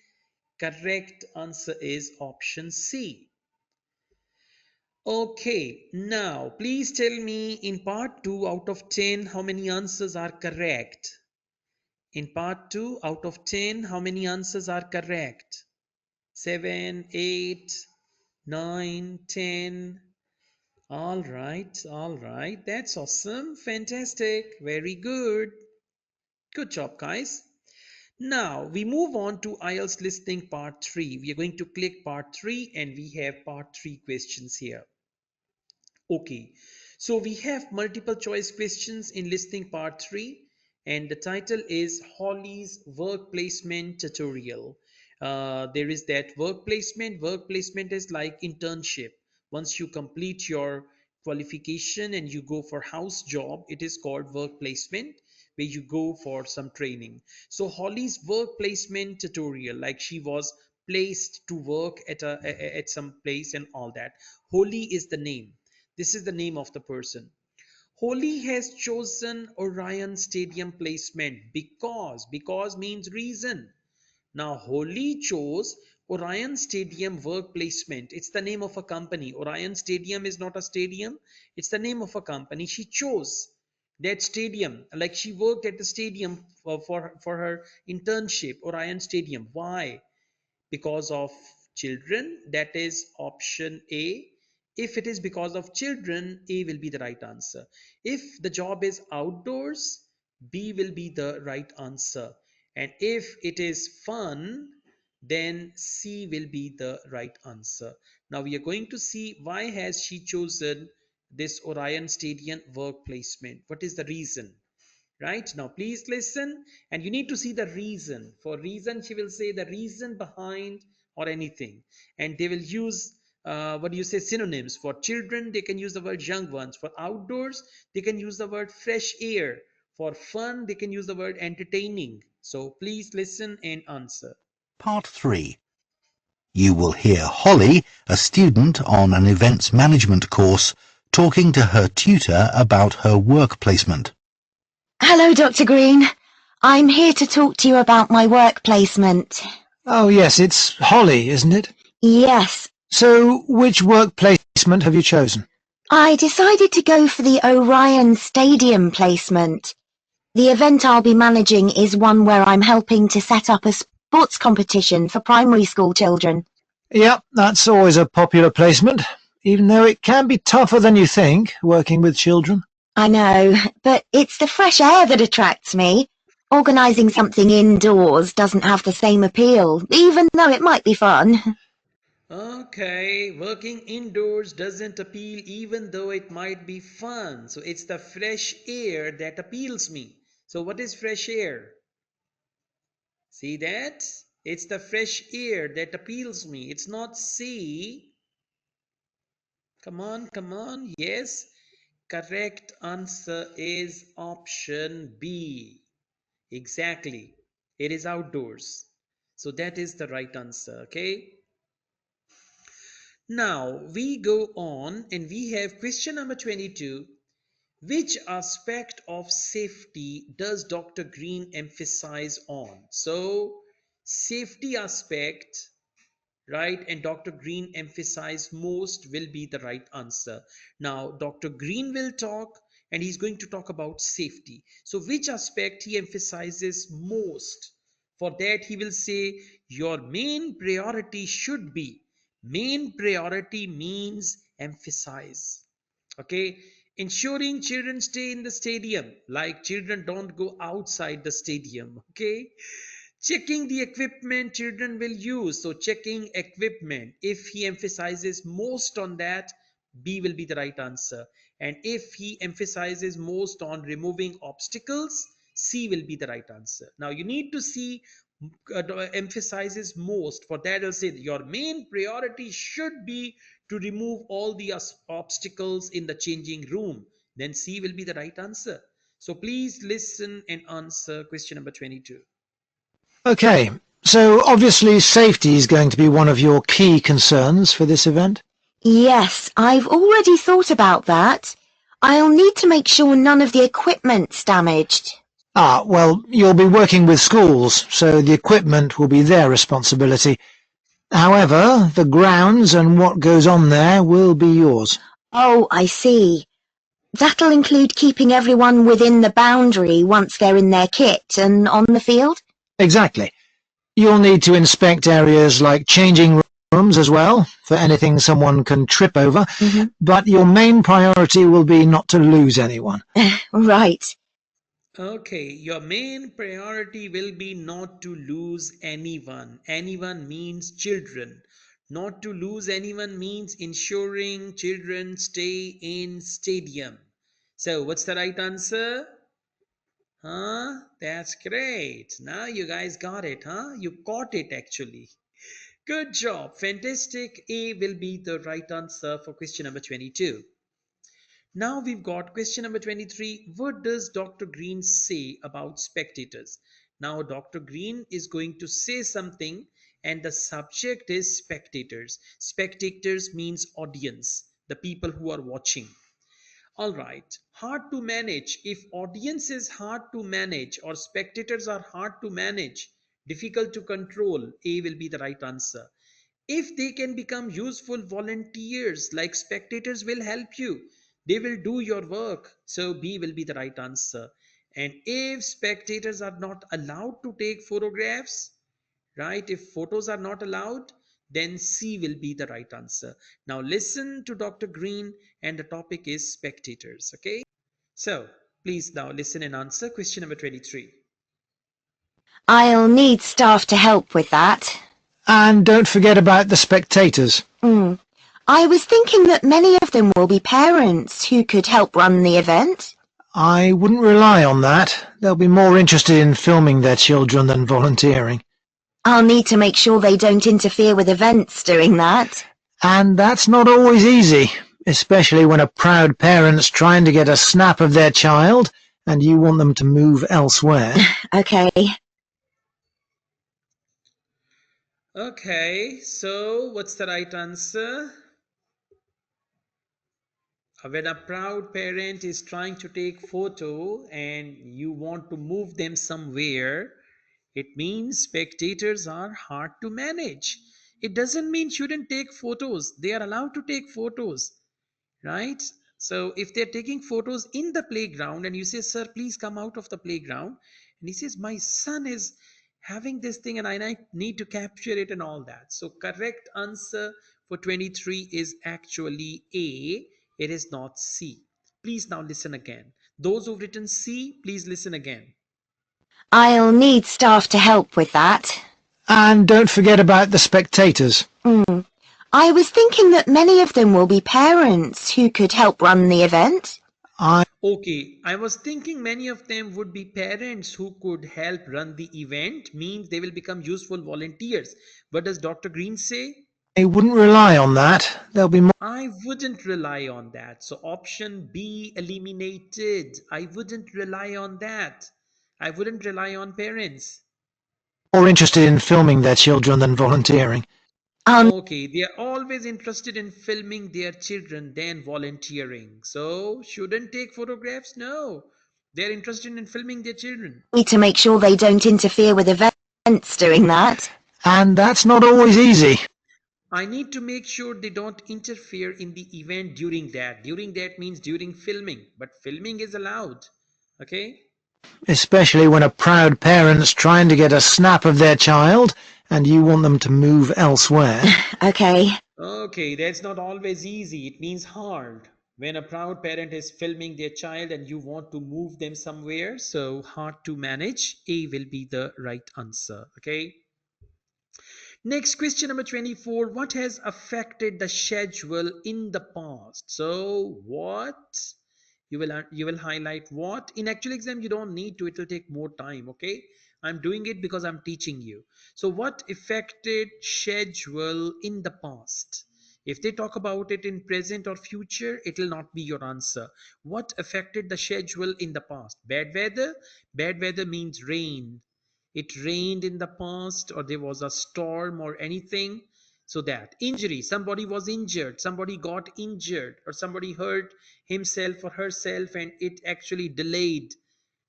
Correct answer is option C. Okay, now please tell me in part 2 out of 10 how many answers are correct. In part 2 out of 10 how many answers are correct? 7, 8, 9, 10. All right. That's awesome. Fantastic. Very good. Good job, guys. Now we move on to IELTS listening part 3. We are going to click part 3 and we have part 3 questions here. Okay, so we have multiple choice questions in listening part 3 and the title is Holly's work placement tutorial. There is that work placement. Work placement is like internship. Once you complete your qualification and you go for house job, it is called work placement where you go for some training. So Holly's work placement tutorial, like she was placed to work at some place and all that. Holly is the name. This is the name of the person. Holly has chosen Orion Stadium placement because means reason. Now Holly chose Orion Stadium work placement. It's the name of a company. Orion Stadium is not a stadium, it's the name of a company. She chose that stadium, like she worked at the stadium for her internship, Orion Stadium. Why? Because of children. That is option A. If it is because of children, A will be the right answer. If the job is outdoors, B will be the right answer. And if it is fun, then C will be the right answer. Now we are going to see why has she chosen this Orion Stadium work placement. What is the reason? Right now please listen, and you need to see the reason. For reason she will say the reason behind or anything, and they will use what do you say, synonyms. For children they can use the word young ones. For outdoors they can use the word fresh air. For fun they can use the word entertaining. So please listen and answer. Part 3. You will hear Holly, a student on an events management course, talking to her tutor about her work placement. Hello, Dr. Green. I'm here to talk to you about my work placement. Oh, yes, it's Holly, isn't it? Yes, So, which work placement have you chosen? I decided to go for the Orion Stadium placement. The event I'll be managing is one where I'm helping to set up a sports competition for primary school children. Yep, that's always a popular placement, even though it can be tougher than you think, working with children. I know, but it's the fresh air that attracts me. Organising something indoors doesn't have the same appeal, even though it might be fun. Okay, working indoors doesn't appeal even though it might be fun. So it's the fresh air that appeals me. So what is fresh air? See that? It's the fresh air that appeals me. It's not C. Come on, come on. Yes. Correct answer is option B. Exactly. It is outdoors. So that is the right answer. Okay. Now we go on and we have question number 22. Which aspect of safety does Dr. Green emphasize on? So, safety aspect, right, and Dr. Green emphasize most will be the right answer. Now Dr. Green will talk and he's going to talk about safety. So which aspect he emphasizes most? For that he will say your main priority should be. Main priority means emphasize. Okay, ensuring children stay in the stadium, like children don't go outside the stadium. Okay, checking the equipment children will use. So checking equipment, if he emphasizes most on that, B will be the right answer. And if he emphasizes most on removing obstacles, C will be the right answer. Now you need to see emphasizes most. For that I'll say your main priority should be to remove all the obstacles in the changing room. Then C will be the right answer. So please listen and answer question number 22. Okay, so obviously safety is going to be one of your key concerns for this event. Yes, I've already thought about that. I'll need to make sure none of the equipment's damaged. Ah, well, you'll be working with schools, so the equipment will be their responsibility. However, the grounds and what goes on there will be yours. Oh, I see. That'll include keeping everyone within the boundary once they're in their kit and on the field? Exactly. You'll need to inspect areas like changing rooms as well, for anything someone can trip over, but your main priority will be not to lose anyone. Right. Okay, your main priority will be not to lose anyone. Anyone means children. Not to lose anyone means ensuring children stay in stadium. So what's the right answer? Huh? That's great. Now you guys got it, huh? You caught it actually. Good job. Fantastic. A will be the right answer for question number 22. Now we've got question number 23. What does Dr. Green say about spectators? Now Dr. Green is going to say something and the subject is spectators. Spectators means audience, the people who are watching. All right. Hard to manage. If audience is hard to manage or spectators are hard to manage, difficult to control, A will be the right answer. If they can become useful volunteers, like spectators will help you, they will do your work. So B will be the right answer. And if spectators are not allowed to take photographs, right? If photos are not allowed, then C will be the right answer. Now listen to Dr. Green, and the topic is spectators, okay? So please now listen and answer question number 23. I'll need staff to help with that. And don't forget about the spectators. I was thinking that many of them will be parents who could help run the event. I wouldn't rely on that. They'll be more interested in filming their children than volunteering. I'll need to make sure they don't interfere with events doing that. And that's not always easy, especially when a proud parent's trying to get a snap of their child and you want them to move elsewhere. Okay. Okay, so what's the right answer? When a proud parent is trying to take photo and you want to move them somewhere, it means spectators are hard to manage. It doesn't mean shouldn't take photos. They are allowed to take photos, right? So if they're taking photos in the playground and you say, sir, please come out of the playground, and he says, my son is having this thing and I need to capture it and all that. So correct answer for 23 is actually A. It is not C. Please now listen again. Those who've written C, please listen again. I'll need staff to help with that. And don't forget about the spectators. I was thinking that many of them will be parents who could help run the event. Okay, I was thinking many of them would be parents who could help run the event, means they will become useful volunteers. What does Dr. Green say? I wouldn't rely on that. They'll be I wouldn't rely on that. So option B eliminated. I wouldn't rely on that. I wouldn't rely on parents. more interested in filming their children than volunteering. Okay, they are always interested in filming their children than volunteering. So, shouldn't take photographs? No. They're interested in filming their children. Need to make sure they don't interfere with events doing that. And that's not always easy. I need to make sure they don't interfere in the event during that. During that means during filming, but filming is allowed. Okay? Especially when a proud parent's trying to get a snap of their child and you want them to move elsewhere. Okay. Okay, that's not always easy. It means hard. When a proud parent is filming their child and you want to move them somewhere, so hard to manage. A will be the right answer. Okay? Next, question number 24. What has affected the schedule in the past? So, what? You will highlight what. In actual exam, you don't need to. It will take more time, okay? I'm doing it because I'm teaching you. So, what affected schedule in the past? If they talk about it in present or future, it will not be your answer. What affected the schedule in the past? Bad weather? Bad weather means rain. It rained in the past, or there was a storm or anything. So that injury, somebody was injured, somebody got injured, or somebody hurt himself or herself and it actually delayed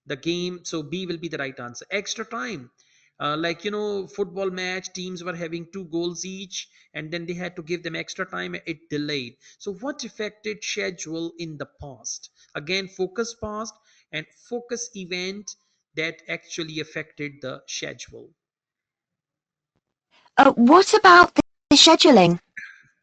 the game. So B will be the right answer. Extra time, like football match, teams were having 2 goals each and then they had to give them extra time, it delayed. So what affected schedule in the past? Again, focus past and focus event that actually affected the schedule. What about the scheduling?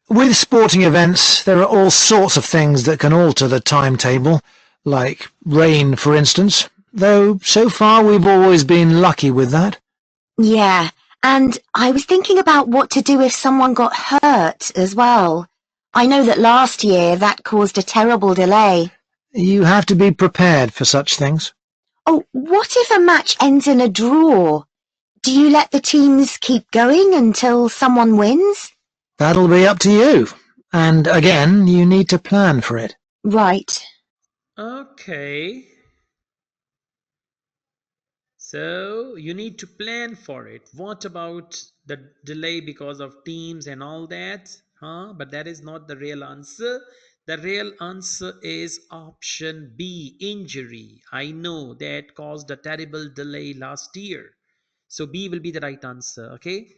With sporting events, there are all sorts of things that can alter the timetable, like rain, for instance, though so far we've always been lucky with that. Yeah, and I was thinking about what to do if someone got hurt as well. I know that last year that caused a terrible delay. You have to be prepared for such things. Oh, what if a match ends in a draw? Do you let the teams keep going until someone wins? That'll be up to you. And again, you need to plan for it. Right. Okay. So you need to plan for it. What about the delay because of teams and all that? But that is not the real answer. The real answer is option B, injury. I know that caused a terrible delay last year. So B will be the right answer, okay?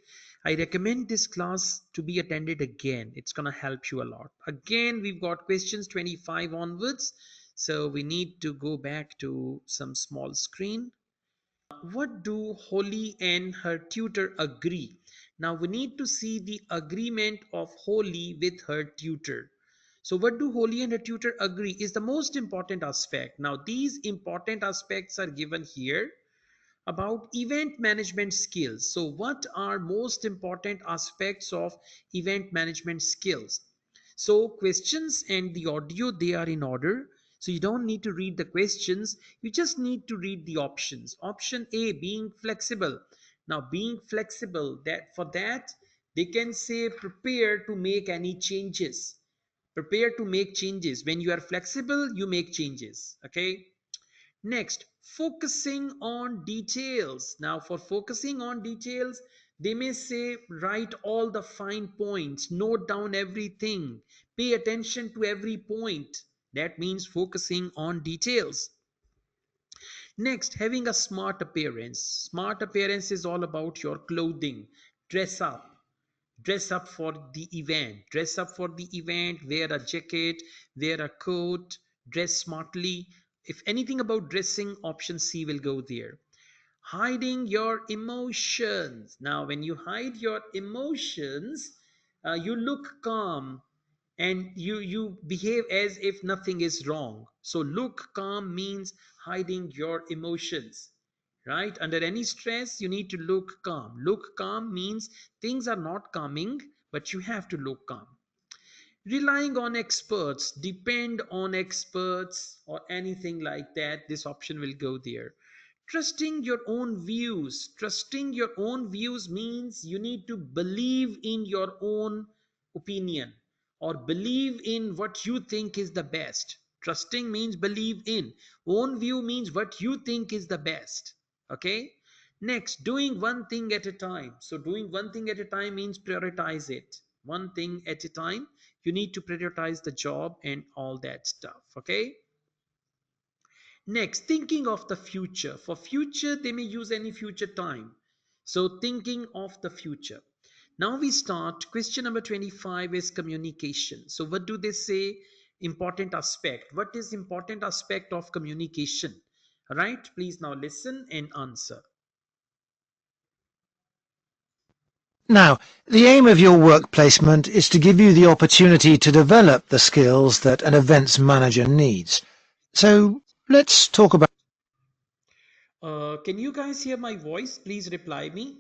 I recommend this class to be attended again. It's going to help you a lot. Again, we've got questions 25 onwards. So we need to go back to some small screen. What do Holly and her tutor agree? Now we need to see the agreement of Holly with her tutor. So what do Holly and her tutor agree is the most important aspect. Now these important aspects are given here about event management skills. So what are most important aspects of event management skills? So questions and the audio, they are in order. So you don't need to read the questions. You just need to read the options. Option A, being flexible. Now being flexible, that for that, they can say prepare to make any changes. Prepare to make changes. When you are flexible, you make changes. Okay. Next, focusing on details. Now, for focusing on details, they may say write all the fine points, note down everything, pay attention to every point. That means focusing on details. Next, having a smart appearance. Smart appearance is all about your clothing. Dress up. Dress up for the event. Dress up for the event. Wear a jacket, wear a coat, dress smartly. If anything about dressing, option C will go there. Hiding your emotions. Now, when you hide your emotions, you look calm and you behave as if nothing is wrong. So look calm means hiding your emotions, right? Under any stress, you need to look calm. Look calm means things are not calming, but you have to look calm. Relying on experts, depend on experts, or anything like that, this option will go there. Trusting your own views. Trusting your own views means you need to believe in your own opinion or believe in what you think is the best. Trusting means believe in. Own view means what you think is the best. Okay. Next, doing one thing at a time. So doing one thing at a time means prioritize it. One thing at a time. You need to prioritize the job and all that stuff. Okay. Next, thinking of the future. For future, they may use any future time. So thinking of the future. Now we start. Question number 25 is communication. So what do they say? Important aspect. What is important aspect of communication? All right. Please now listen and answer. Now, the aim of your work placement is to give you the opportunity to develop the skills that an events manager needs. So, let's talk about... Can you guys hear my voice? Please reply me.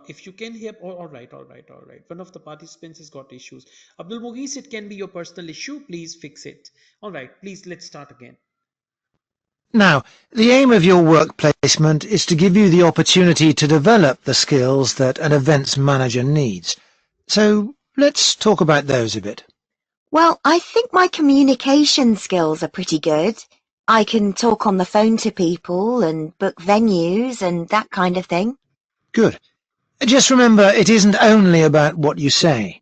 If you can hear, all right, all right, all right. One of the participants has got issues. Abdul Mughis, it can be your personal issue. Please fix it. All right, please, let's start again. Now, the aim of your work placement is to give you the opportunity to develop the skills that an events manager needs. So, let's talk about those a bit. Well, I think my communication skills are pretty good. I can talk on the phone to people and book venues and that kind of thing. Good. Just remember, it isn't only about what you say.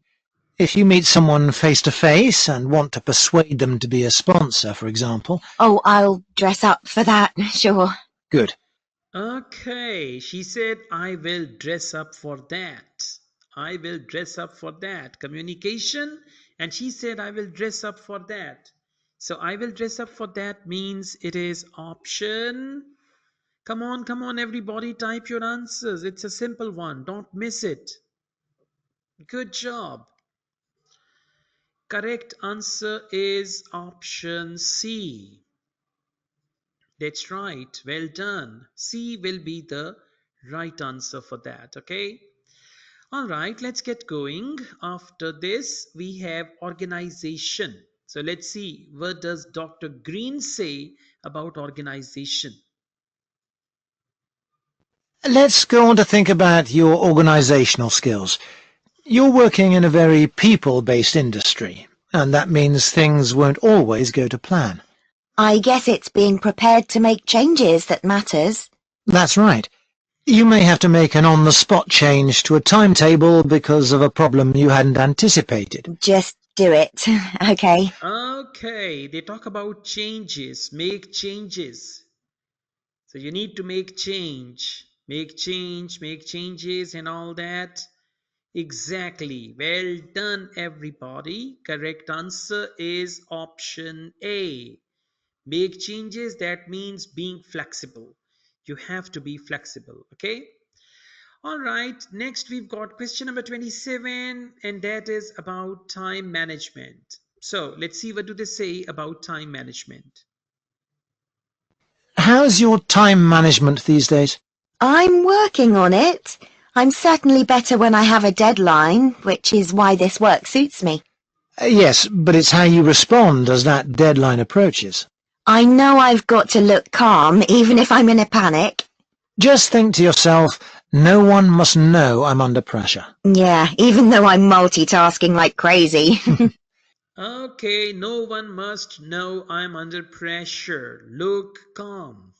If you meet someone face-to-face and want to persuade them to be a sponsor, for example... Oh, I'll dress up for that, sure. Good. Okay, she said, I will dress up for that. I will dress up for that. Communication, and she said, I will dress up for that. So I will dress up for that means it is option. Come on, everybody, type your answers. It's a simple one. Don't miss it. Good job. Correct answer is option C. That's right. Well done. C will be the right answer for that. Okay. All right. Let's get going. After this, we have organization. So let's see. What does Dr. Green say about organization? Let's go on to think about your organizational skills. You're working in a very people-based industry, and that means things won't always go to plan. I guess it's being prepared to make changes that matters. That's right. You may have to make an on-the-spot change to a timetable because of a problem you hadn't anticipated. Just do it. Okay. Okay, they talk about changes, make changes. So you need to make changes and all that. Exactly. Well done, everybody. Correct answer is option A. Make changes, that means being flexible. You have to be flexible, okay? All right, next we've got question number 27, and that is about time management. So let's see what do they say about time management. How's your time management these days? I'm working on it. I'm certainly better when I have a deadline, which is why this work suits me. Yes, but it's how you respond as that deadline approaches. I know I've got to look calm, even if I'm in a panic. Just think to yourself, no one must know I'm under pressure. Yeah, even though I'm multitasking like crazy. Okay, no one must know I'm under pressure. Look calm.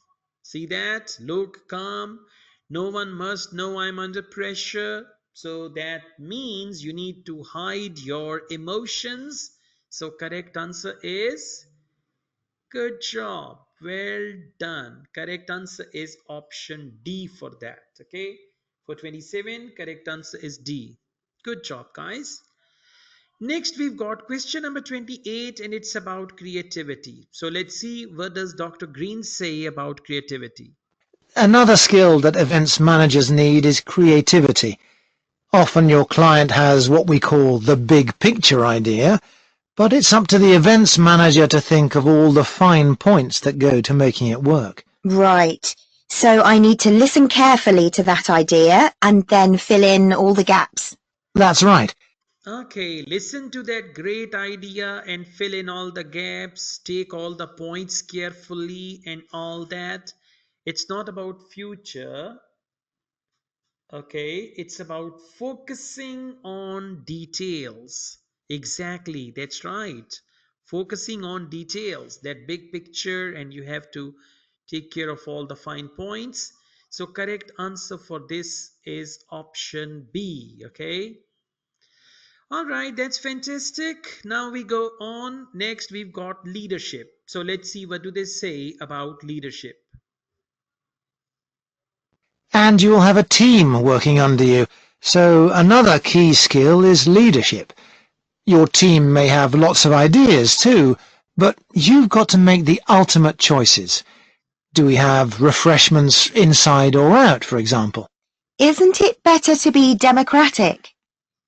See that? Look calm. No one must know I'm under pressure. So that means you need to hide your emotions. So correct answer is good job. Well done. Correct answer is option D for that. Okay. For 27, correct answer is D. Good job, guys. Next, we've got question number 28, and it's about creativity. So let's see what does Dr. Green say about creativity. Another skill that events managers need is creativity. Often your client has what we call the big picture idea, but it's up to the events manager to think of all the fine points that go to making it work. Right. So I need to listen carefully to that idea and then fill in all the gaps. That's right. Okay, listen to that great idea and fill in all the gaps, take all the points carefully and all that. It's not about future, okay? It's about focusing on details. Exactly, that's right. Focusing on details, that big picture, and you have to take care of all the fine points. So correct answer for this is option B, okay? All right, that's fantastic. Now we go on. Next, we've got leadership. So let's see what do they say about leadership. And you'll have a team working under you. So another key skill is leadership. Your team may have lots of ideas too, but you've got to make the ultimate choices. Do we have refreshments inside or out, for example? Isn't it better to be democratic?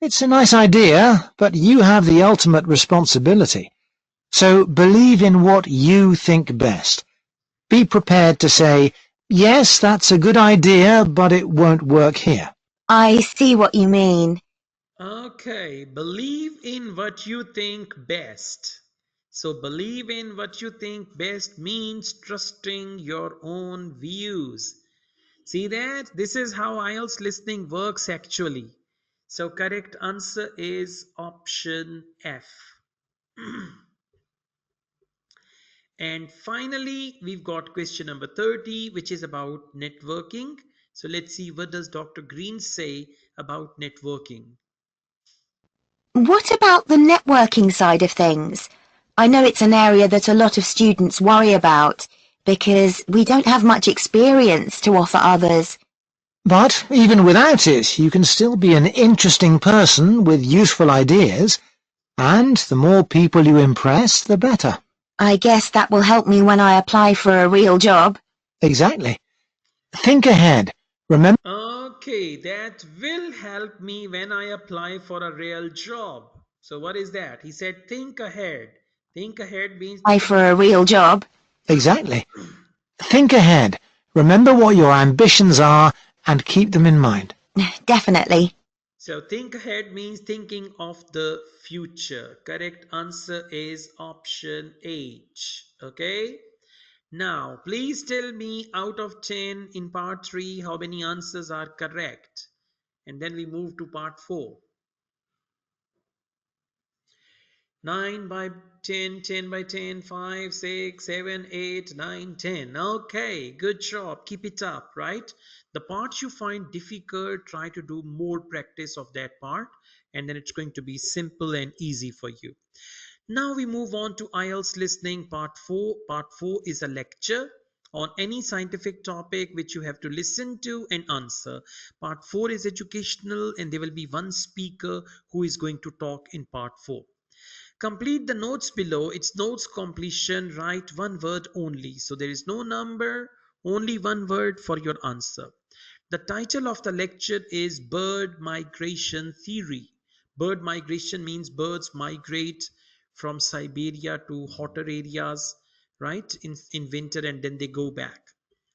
It's a nice idea, but you have the ultimate responsibility. So believe in what you think best. Be prepared to say, yes, that's a good idea, but it won't work here. I see what you mean. Okay, believe in what you think best. So believe in what you think best means trusting your own views. See that? This is how IELTS listening works actually. So correct answer is option F. And finally, we've got question number 30, which is about networking. So let's see what does Dr. Green say about networking. What about the networking side of things? I know it's an area that a lot of students worry about because we don't have much experience to offer others. But even without it, you can still be an interesting person with useful ideas, and the more people you impress, the better. I guess that will help me when I apply for a real job. Exactly. Think ahead. Remember, Okay, that will help me when I apply for a real job. So what is that? He said think ahead. Think ahead means Apply for a real job. exactly. Think ahead. Remember what your ambitions are and keep them in mind. Definitely. so think ahead means thinking of the future. Correct answer is option H. Okay? Now, please tell me out of 10 in part 3 how many answers are correct. And then we move to part 4. 9 by 10, 10 by 10, 5, 6, 7, 8, 9, 10. Okay, good job. Keep it up, right? The parts you find difficult, try to do more practice of that part, and then it's going to be simple and easy for you. Now we move on to IELTS listening part 4. Part 4 is a lecture on any scientific topic which you have to listen to and answer. Part 4 is educational, and there will be one speaker who is going to talk in part 4. Complete the notes below. It's notes completion. Write one word only. So there is no number, only one word for your answer. The title of the lecture is Bird Migration Theory. Bird migration means birds migrate from Siberia to hotter areas, right, in winter, and then they go back.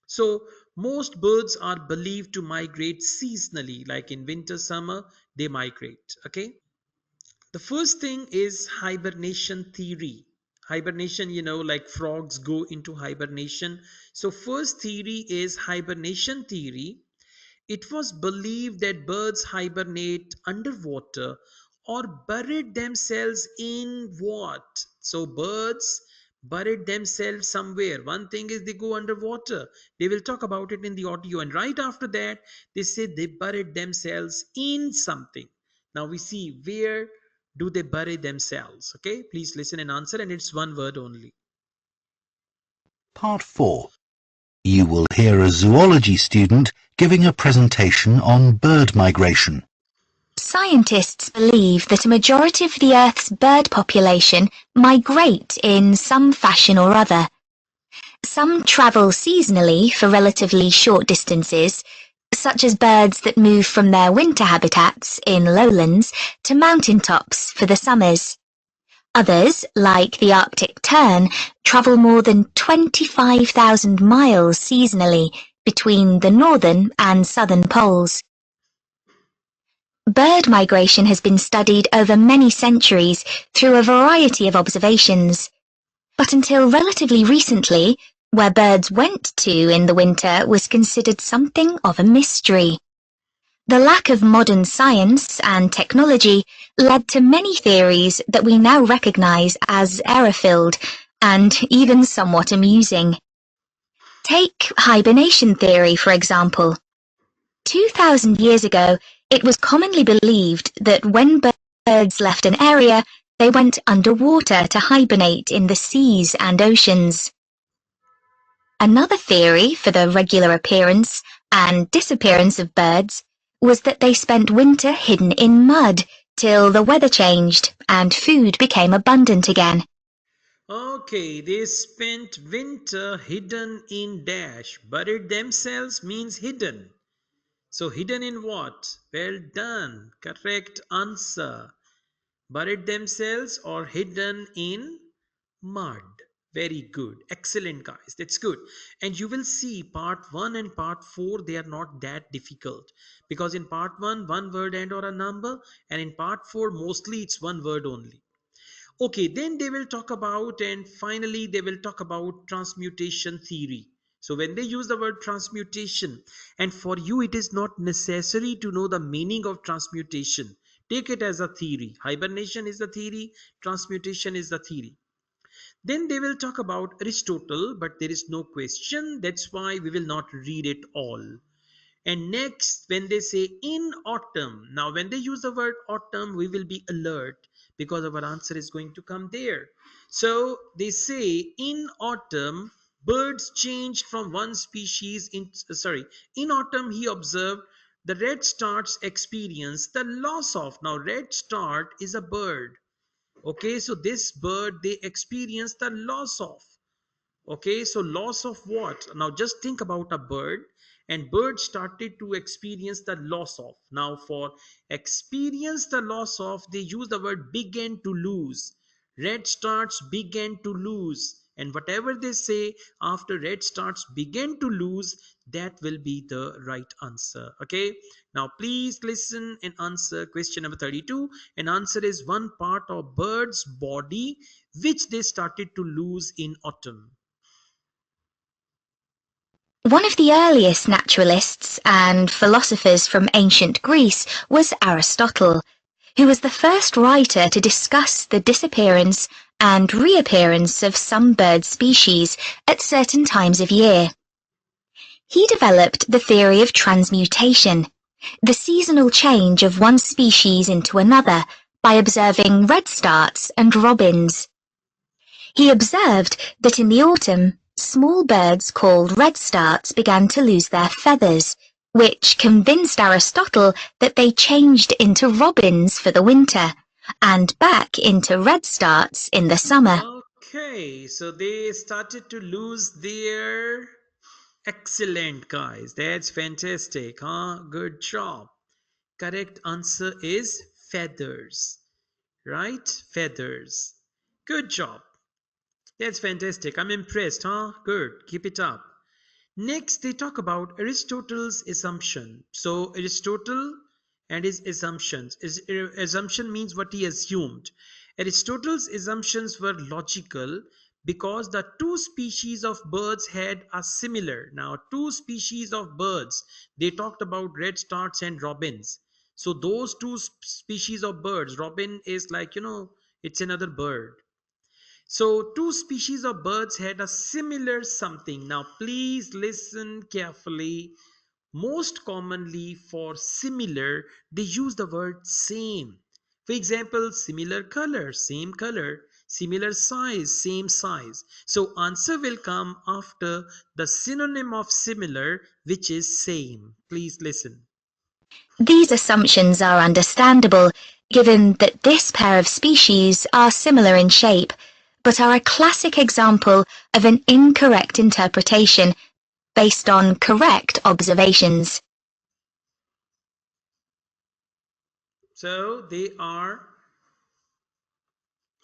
So most birds are believed to migrate seasonally, like in winter, summer, they migrate. Okay. The first thing is hibernation theory. Hibernation, like frogs go into hibernation. So first theory is hibernation theory. It was believed that birds hibernate underwater or buried themselves in what? So birds buried themselves somewhere. One thing is they go underwater. They will talk about it in the audio. And right after that, they say they buried themselves in something. Now we see where do they bury themselves. Okay, please listen and answer. And it's one word only. Part 4. You will hear a zoology student giving a presentation on bird migration. Scientists believe that a majority of the Earth's bird population migrate in some fashion or other. Some travel seasonally for relatively short distances, such as birds that move from their winter habitats in lowlands to mountain tops for the summers. Others, like the Arctic tern, travel more than 25,000 miles seasonally between the northern and southern poles. Bird migration has been studied over many centuries through a variety of observations. But until relatively recently, where birds went to in the winter was considered something of a mystery. The lack of modern science and technology led to many theories that we now recognize as error-filled and even somewhat amusing. Take hibernation theory, for example. 2,000 years ago, it was commonly believed that when birds left an area, they went underwater to hibernate in the seas and oceans. Another theory for the regular appearance and disappearance of birds was that they spent winter hidden in mud till the weather changed and food became abundant again. Okay, they spent winter hidden in dash. Buried themselves means hidden. So hidden in what? Well done. Correct answer. Buried themselves or hidden in mud. Very good. Excellent, guys. That's good. And you will see part 1 and part 4, they are not that difficult. Because in part 1, one word and or a number. And in part 4, mostly it's one word only. Okay, then they will talk about, and finally they will talk about transmutation theory. So when they use the word transmutation, and for you it is not necessary to know the meaning of transmutation. Take it as a theory. Hibernation is the theory, transmutation is the theory. Then they will talk about Aristotle, but there is no question. That's why we will not read it all. And next, when they say in autumn, now when they use the word autumn, we will be alert because our answer is going to come there. So they say in autumn, birds changed from one species in autumn he observed the red starts experience the loss of. Now red start is a bird. Okay, so this bird they experience the loss of. Okay, so loss of what? Now just think about a bird, and bird started to experience the loss of. Now for experience the loss of, they use the word began to lose. Red starts began to lose, and whatever they say after red starts began to lose, that will be the right answer. Okay, now please listen and answer question number 32. And answer is one part of bird's body which they started to lose in autumn. One of the earliest naturalists and philosophers from ancient Greece was Aristotle, who was the first writer to discuss the disappearance and reappearance of some bird species at certain times of year. He developed the theory of transmutation, the seasonal change of one species into another by observing redstarts and robins. He observed that in the autumn, small birds called redstarts began to lose their feathers, which convinced Aristotle that they changed into robins for the winter and back into redstarts in the summer. Okay, so they started to lose their... Excellent, guys. That's fantastic, huh? Good job. Correct answer is feathers, right? Feathers. Good job. That's fantastic. I'm impressed, huh? Good. Keep it up. Next, they talk about Aristotle's assumption. So, Aristotle and his assumptions. Assumption means what he assumed. Aristotle's assumptions were logical because the two species of birds had a similar. Now, two species of birds, they talked about redstarts and robins. So, those two species of birds, robin is like, it's another bird. So, two species of birds had a similar something. Now, please listen carefully. Most commonly for similar, they use the word same. For example, similar color, similar size, same size. So, answer will come after the synonym of similar, which is same. Please listen. These assumptions are understandable, given that this pair of species are similar in shape, but are a classic example of an incorrect interpretation based on correct observations. So, they are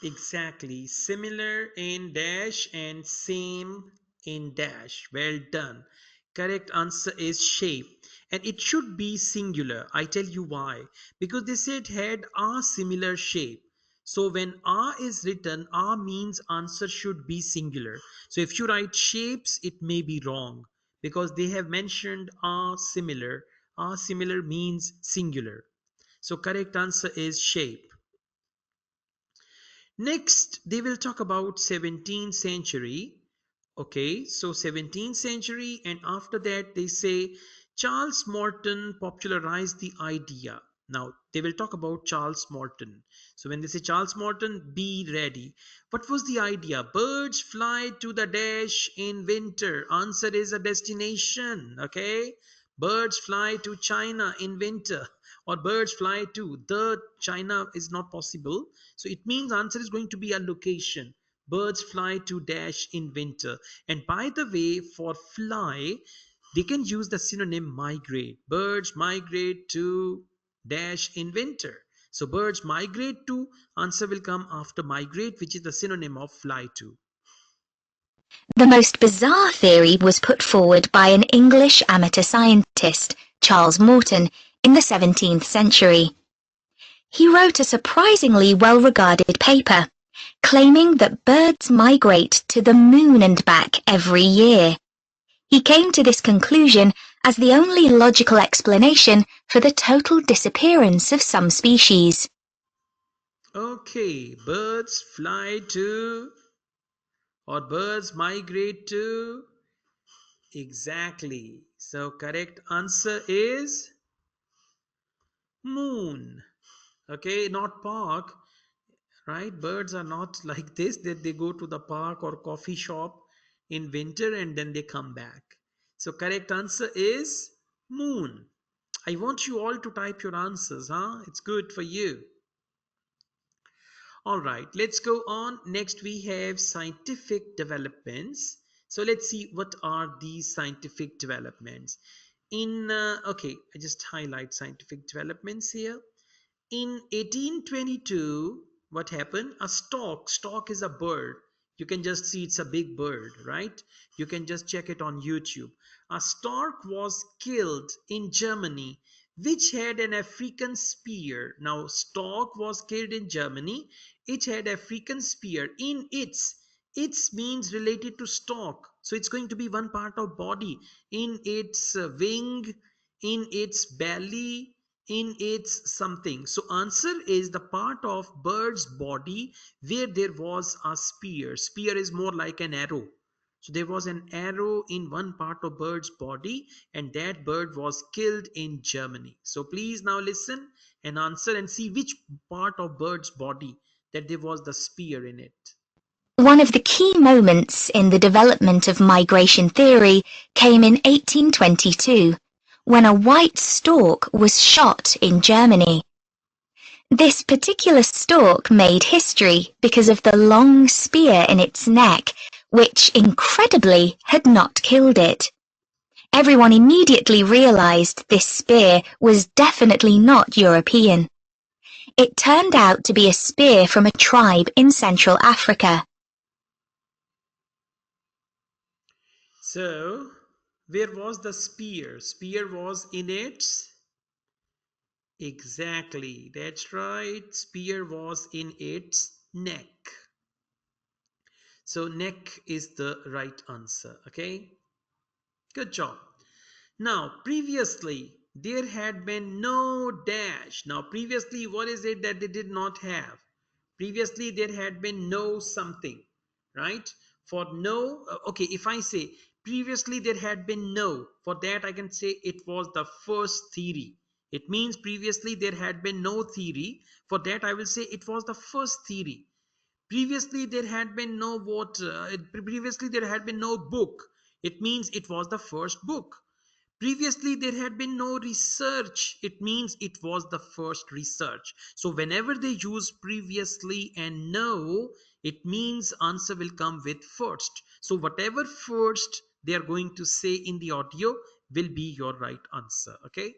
exactly similar in dash and same in dash. Well done. Correct answer is shape. And it should be singular. I tell you why. Because they said had a similar shape. So when a is written, a means answer should be singular. So if you write shapes, it may be wrong. Because they have mentioned a similar. A similar means singular. So correct answer is shape. Next, they will talk about 17th century. Okay, so 17th century, and after that, they say Charles Morton popularized the idea. Now, they will talk about Charles Morton. So, when they say Charles Morton, be ready. What was the idea? Birds fly to the dash in winter. Answer is a destination. Okay, birds fly to China in winter, or birds fly to the China is not possible. So, it means answer is going to be a location. Birds fly to dash in winter. And by the way, for fly, they can use the synonym migrate. Birds migrate to dash in winter. So birds migrate to, answer will come after migrate, which is the synonym of fly to. The most bizarre theory was put forward by an English amateur scientist, Charles Morton, in the 17th century. He wrote a surprisingly well-regarded paper, claiming that birds migrate to the moon and back every year. He came to this conclusion as the only logical explanation for the total disappearance of some species. Okay, birds fly to, or birds migrate to. Exactly. So correct answer is moon. Okay, not park. Right, birds are not like this, that they go to the park or coffee shop in winter and then they come back. So correct answer is moon. I want you all to type your answers, huh? It's good for you. All right, let's go on. Next we have scientific developments. So let's see what are these scientific developments in okay, I just highlight scientific developments here. In 1822, what happened? A stork is a bird. You can just see it's a big bird, right? You can just check it on YouTube. A stork was killed in Germany, which had an African spear. Now, stork was killed in Germany. It had African spear in its means related to stork. So it's going to be one part of body in its wing, in its belly, in its something. So answer is the part of bird's body where there was a spear. Spear is more like an arrow. So there was an arrow in one part of bird's body, and that bird was killed in Germany. So please now listen and answer and see which part of bird's body that there was the spear in it. One of the key moments in the development of migration theory came in 1822, when a white stork was shot in Germany. This particular stork made history because of the long spear in its neck, which incredibly had not killed it. Everyone immediately realized this spear was definitely not European. It turned out to be a spear from a tribe in Central Africa. So where was the spear? Spear was in its exactly. That's right. Spear was in its neck. So neck is the right answer. Okay. Good job. Now, previously, there had been no dash. Now, previously, what is it that they did not have? Previously, there had been no something, right? For no, okay, if I say previously there had been no, for that I can say it was the first theory. It means previously there had been no theory. For that, I will say it was the first theory. Previously, there had been no water. Previously, there had been no book. It means it was the first book. Previously, there had been no research. It means it was the first research. So whenever they use previously and no, it means answer will come with first. So whatever first they are going to say in the audio will be your right answer. Okay.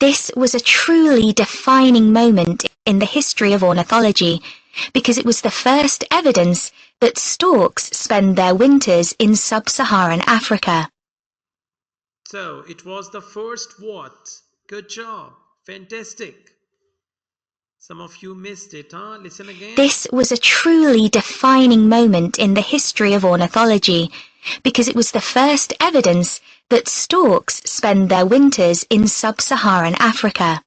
This was a truly defining moment in the history of ornithology, because it was the first evidence that storks spend their winters in sub-Saharan Africa. So it was the first what? Good job. Fantastic. Some of you missed it, huh? Listen again. This was a truly defining moment in the history of ornithology, because it was the first evidence that storks spend their winters in sub-Saharan Africa.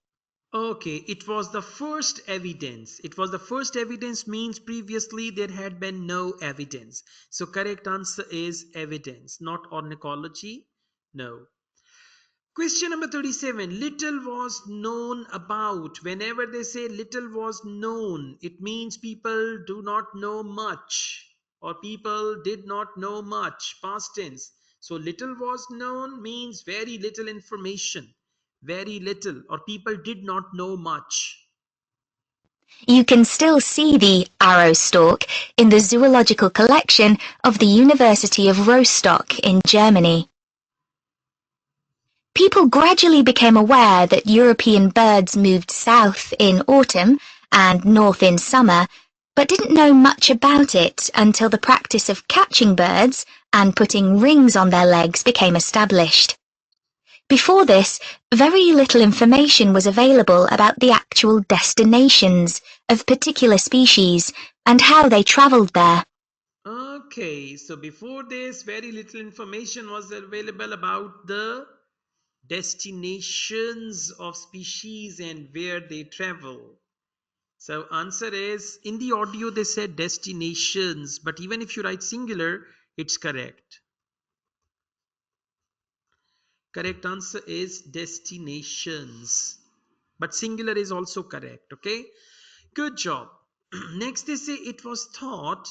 Okay, it was the first evidence. It was the first evidence means previously there had been no evidence. So correct answer is evidence, not ornithology. No. Question number 37. Little was known about. Whenever they say little was known, it means people do not know much or people did not know much. Past tense. So little was known means very little information. Very little or people did not know much. You can still see the arrow stork in the zoological collection of the University of Rostock in Germany. People gradually became aware that European birds moved south in autumn and north in summer, but didn't know much about it until the practice of catching birds and putting rings on their legs became established. Before this, very little information was available about the actual destinations of particular species and how they travelled there. Okay, so before this, very little information was available about the destinations of species and where they travel. So answer is, in the audio they said destinations, but even if you write singular, it's correct. Correct answer is destinations, but singular is also correct. Okay, good job. Next they say it was thought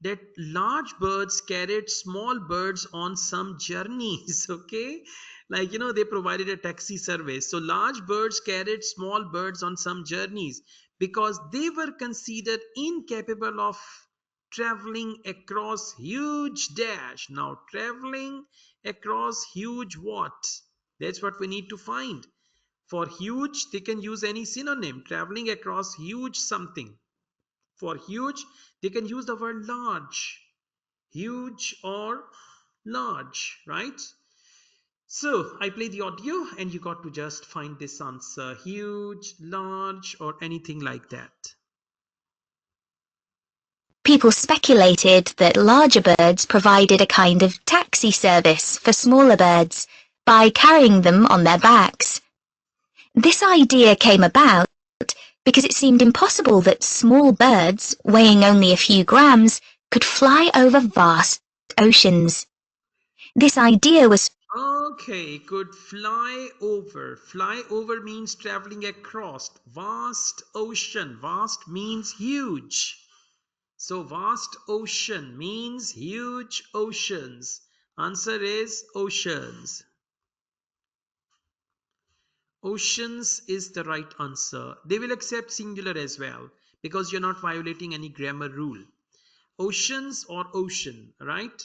that large birds carried small birds on some journeys. Okay, like they provided a taxi service, so large birds carried small birds on some journeys because they were considered incapable of traveling across huge dash. Now traveling across huge what? That's what we need to find. For huge they can use any synonym. Traveling across huge something. For huge they can use the word large. Huge or large, right? So I play the audio and you got to just find this answer. Huge, large, or anything like that. People speculated that larger birds provided a kind of taxi service for smaller birds by carrying them on their backs. This idea came about because it seemed impossible that small birds, weighing only a few grams, could fly over vast oceans. This idea was Okay, could fly over. Fly over means traveling across. Vast ocean. Vast means huge. So vast ocean means huge oceans. Answer is oceans. Oceans is the right answer. They will accept singular as well because you're not violating any grammar rule. Oceans or ocean, right?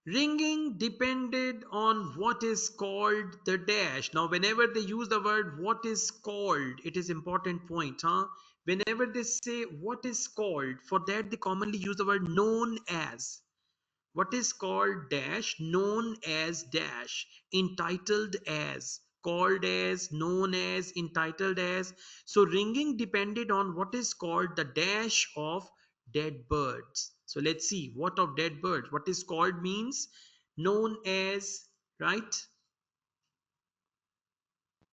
Ringing depended on what is called the dash. Now, whenever they use the word what is called, it is important point, huh? Whenever they say what is called, for that they commonly use the word known as. What is called dash, known as dash, entitled as, called as, known as, entitled as. So ringing depended on what is called the dash of dead birds. So let's see what of dead birds. What is called means known as, right?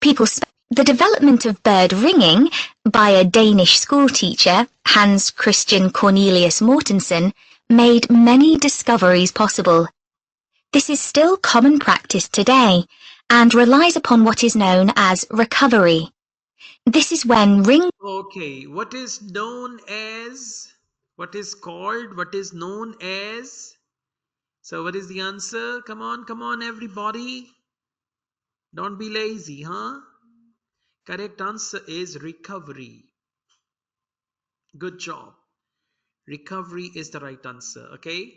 people. The development of bird ringing by a Danish schoolteacher, Hans Christian Cornelius Mortensen, made many discoveries possible. This is still common practice today and relies upon what is known as recovery. This is when ring Okay, what is known as, what is called, what is known as. So what is the answer? Come on, everybody. Don't be lazy, huh? Correct answer is recovery. Good job. Recovery is the right answer. Okay.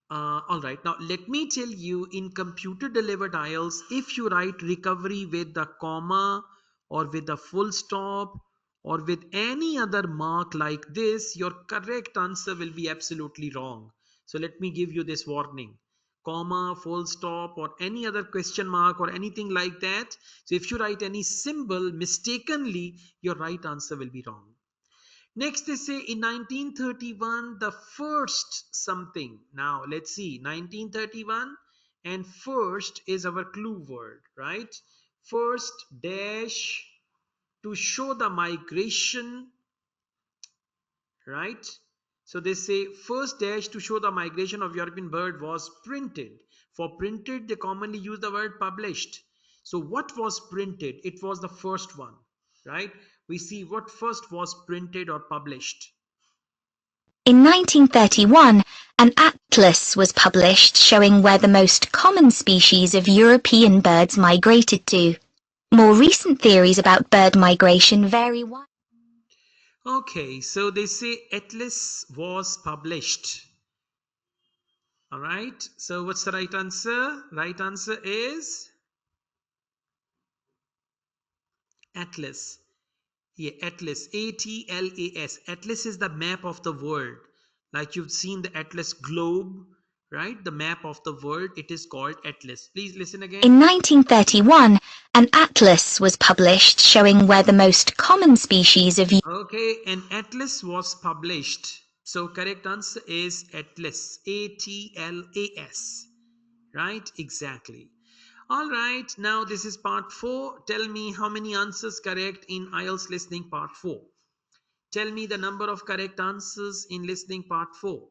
All right. Now let me tell you, in computer delivered IELTS, if you write recovery with the comma or with the full stop or with any other mark like this, your correct answer will be absolutely wrong. So let me give you this warning. Comma, full stop, or any other question mark or anything like that. So if you write any symbol mistakenly, your right answer will be wrong. Next, they say in 1931, the first something. Now, let's see, 1931, and first is our clue word, right? First dash to show the migration, right? So they say first dash to show the migration of European bird was printed. For printed, they commonly use the word published. So what was printed? It was the first one, right? We see what first was printed or published. In 1931, an atlas was published showing where the most common species of European birds migrated to. More recent theories about bird migration vary widely. Okay, so they say Atlas was published. All right, so what's the right answer? Right answer is Atlas. Yeah, Atlas. Atlas. Atlas is the map of the world. Like you've seen the Atlas globe, right? The map of the world. It is called Atlas. Please listen again. In 1931, an atlas was published showing where the most common species of Okay, an atlas was published. So correct answer is Atlas. Atlas. Right? Exactly. All right, now this is part 4. Tell me how many answers correct in IELTS listening part 4. Tell me the number of correct answers in listening part 4.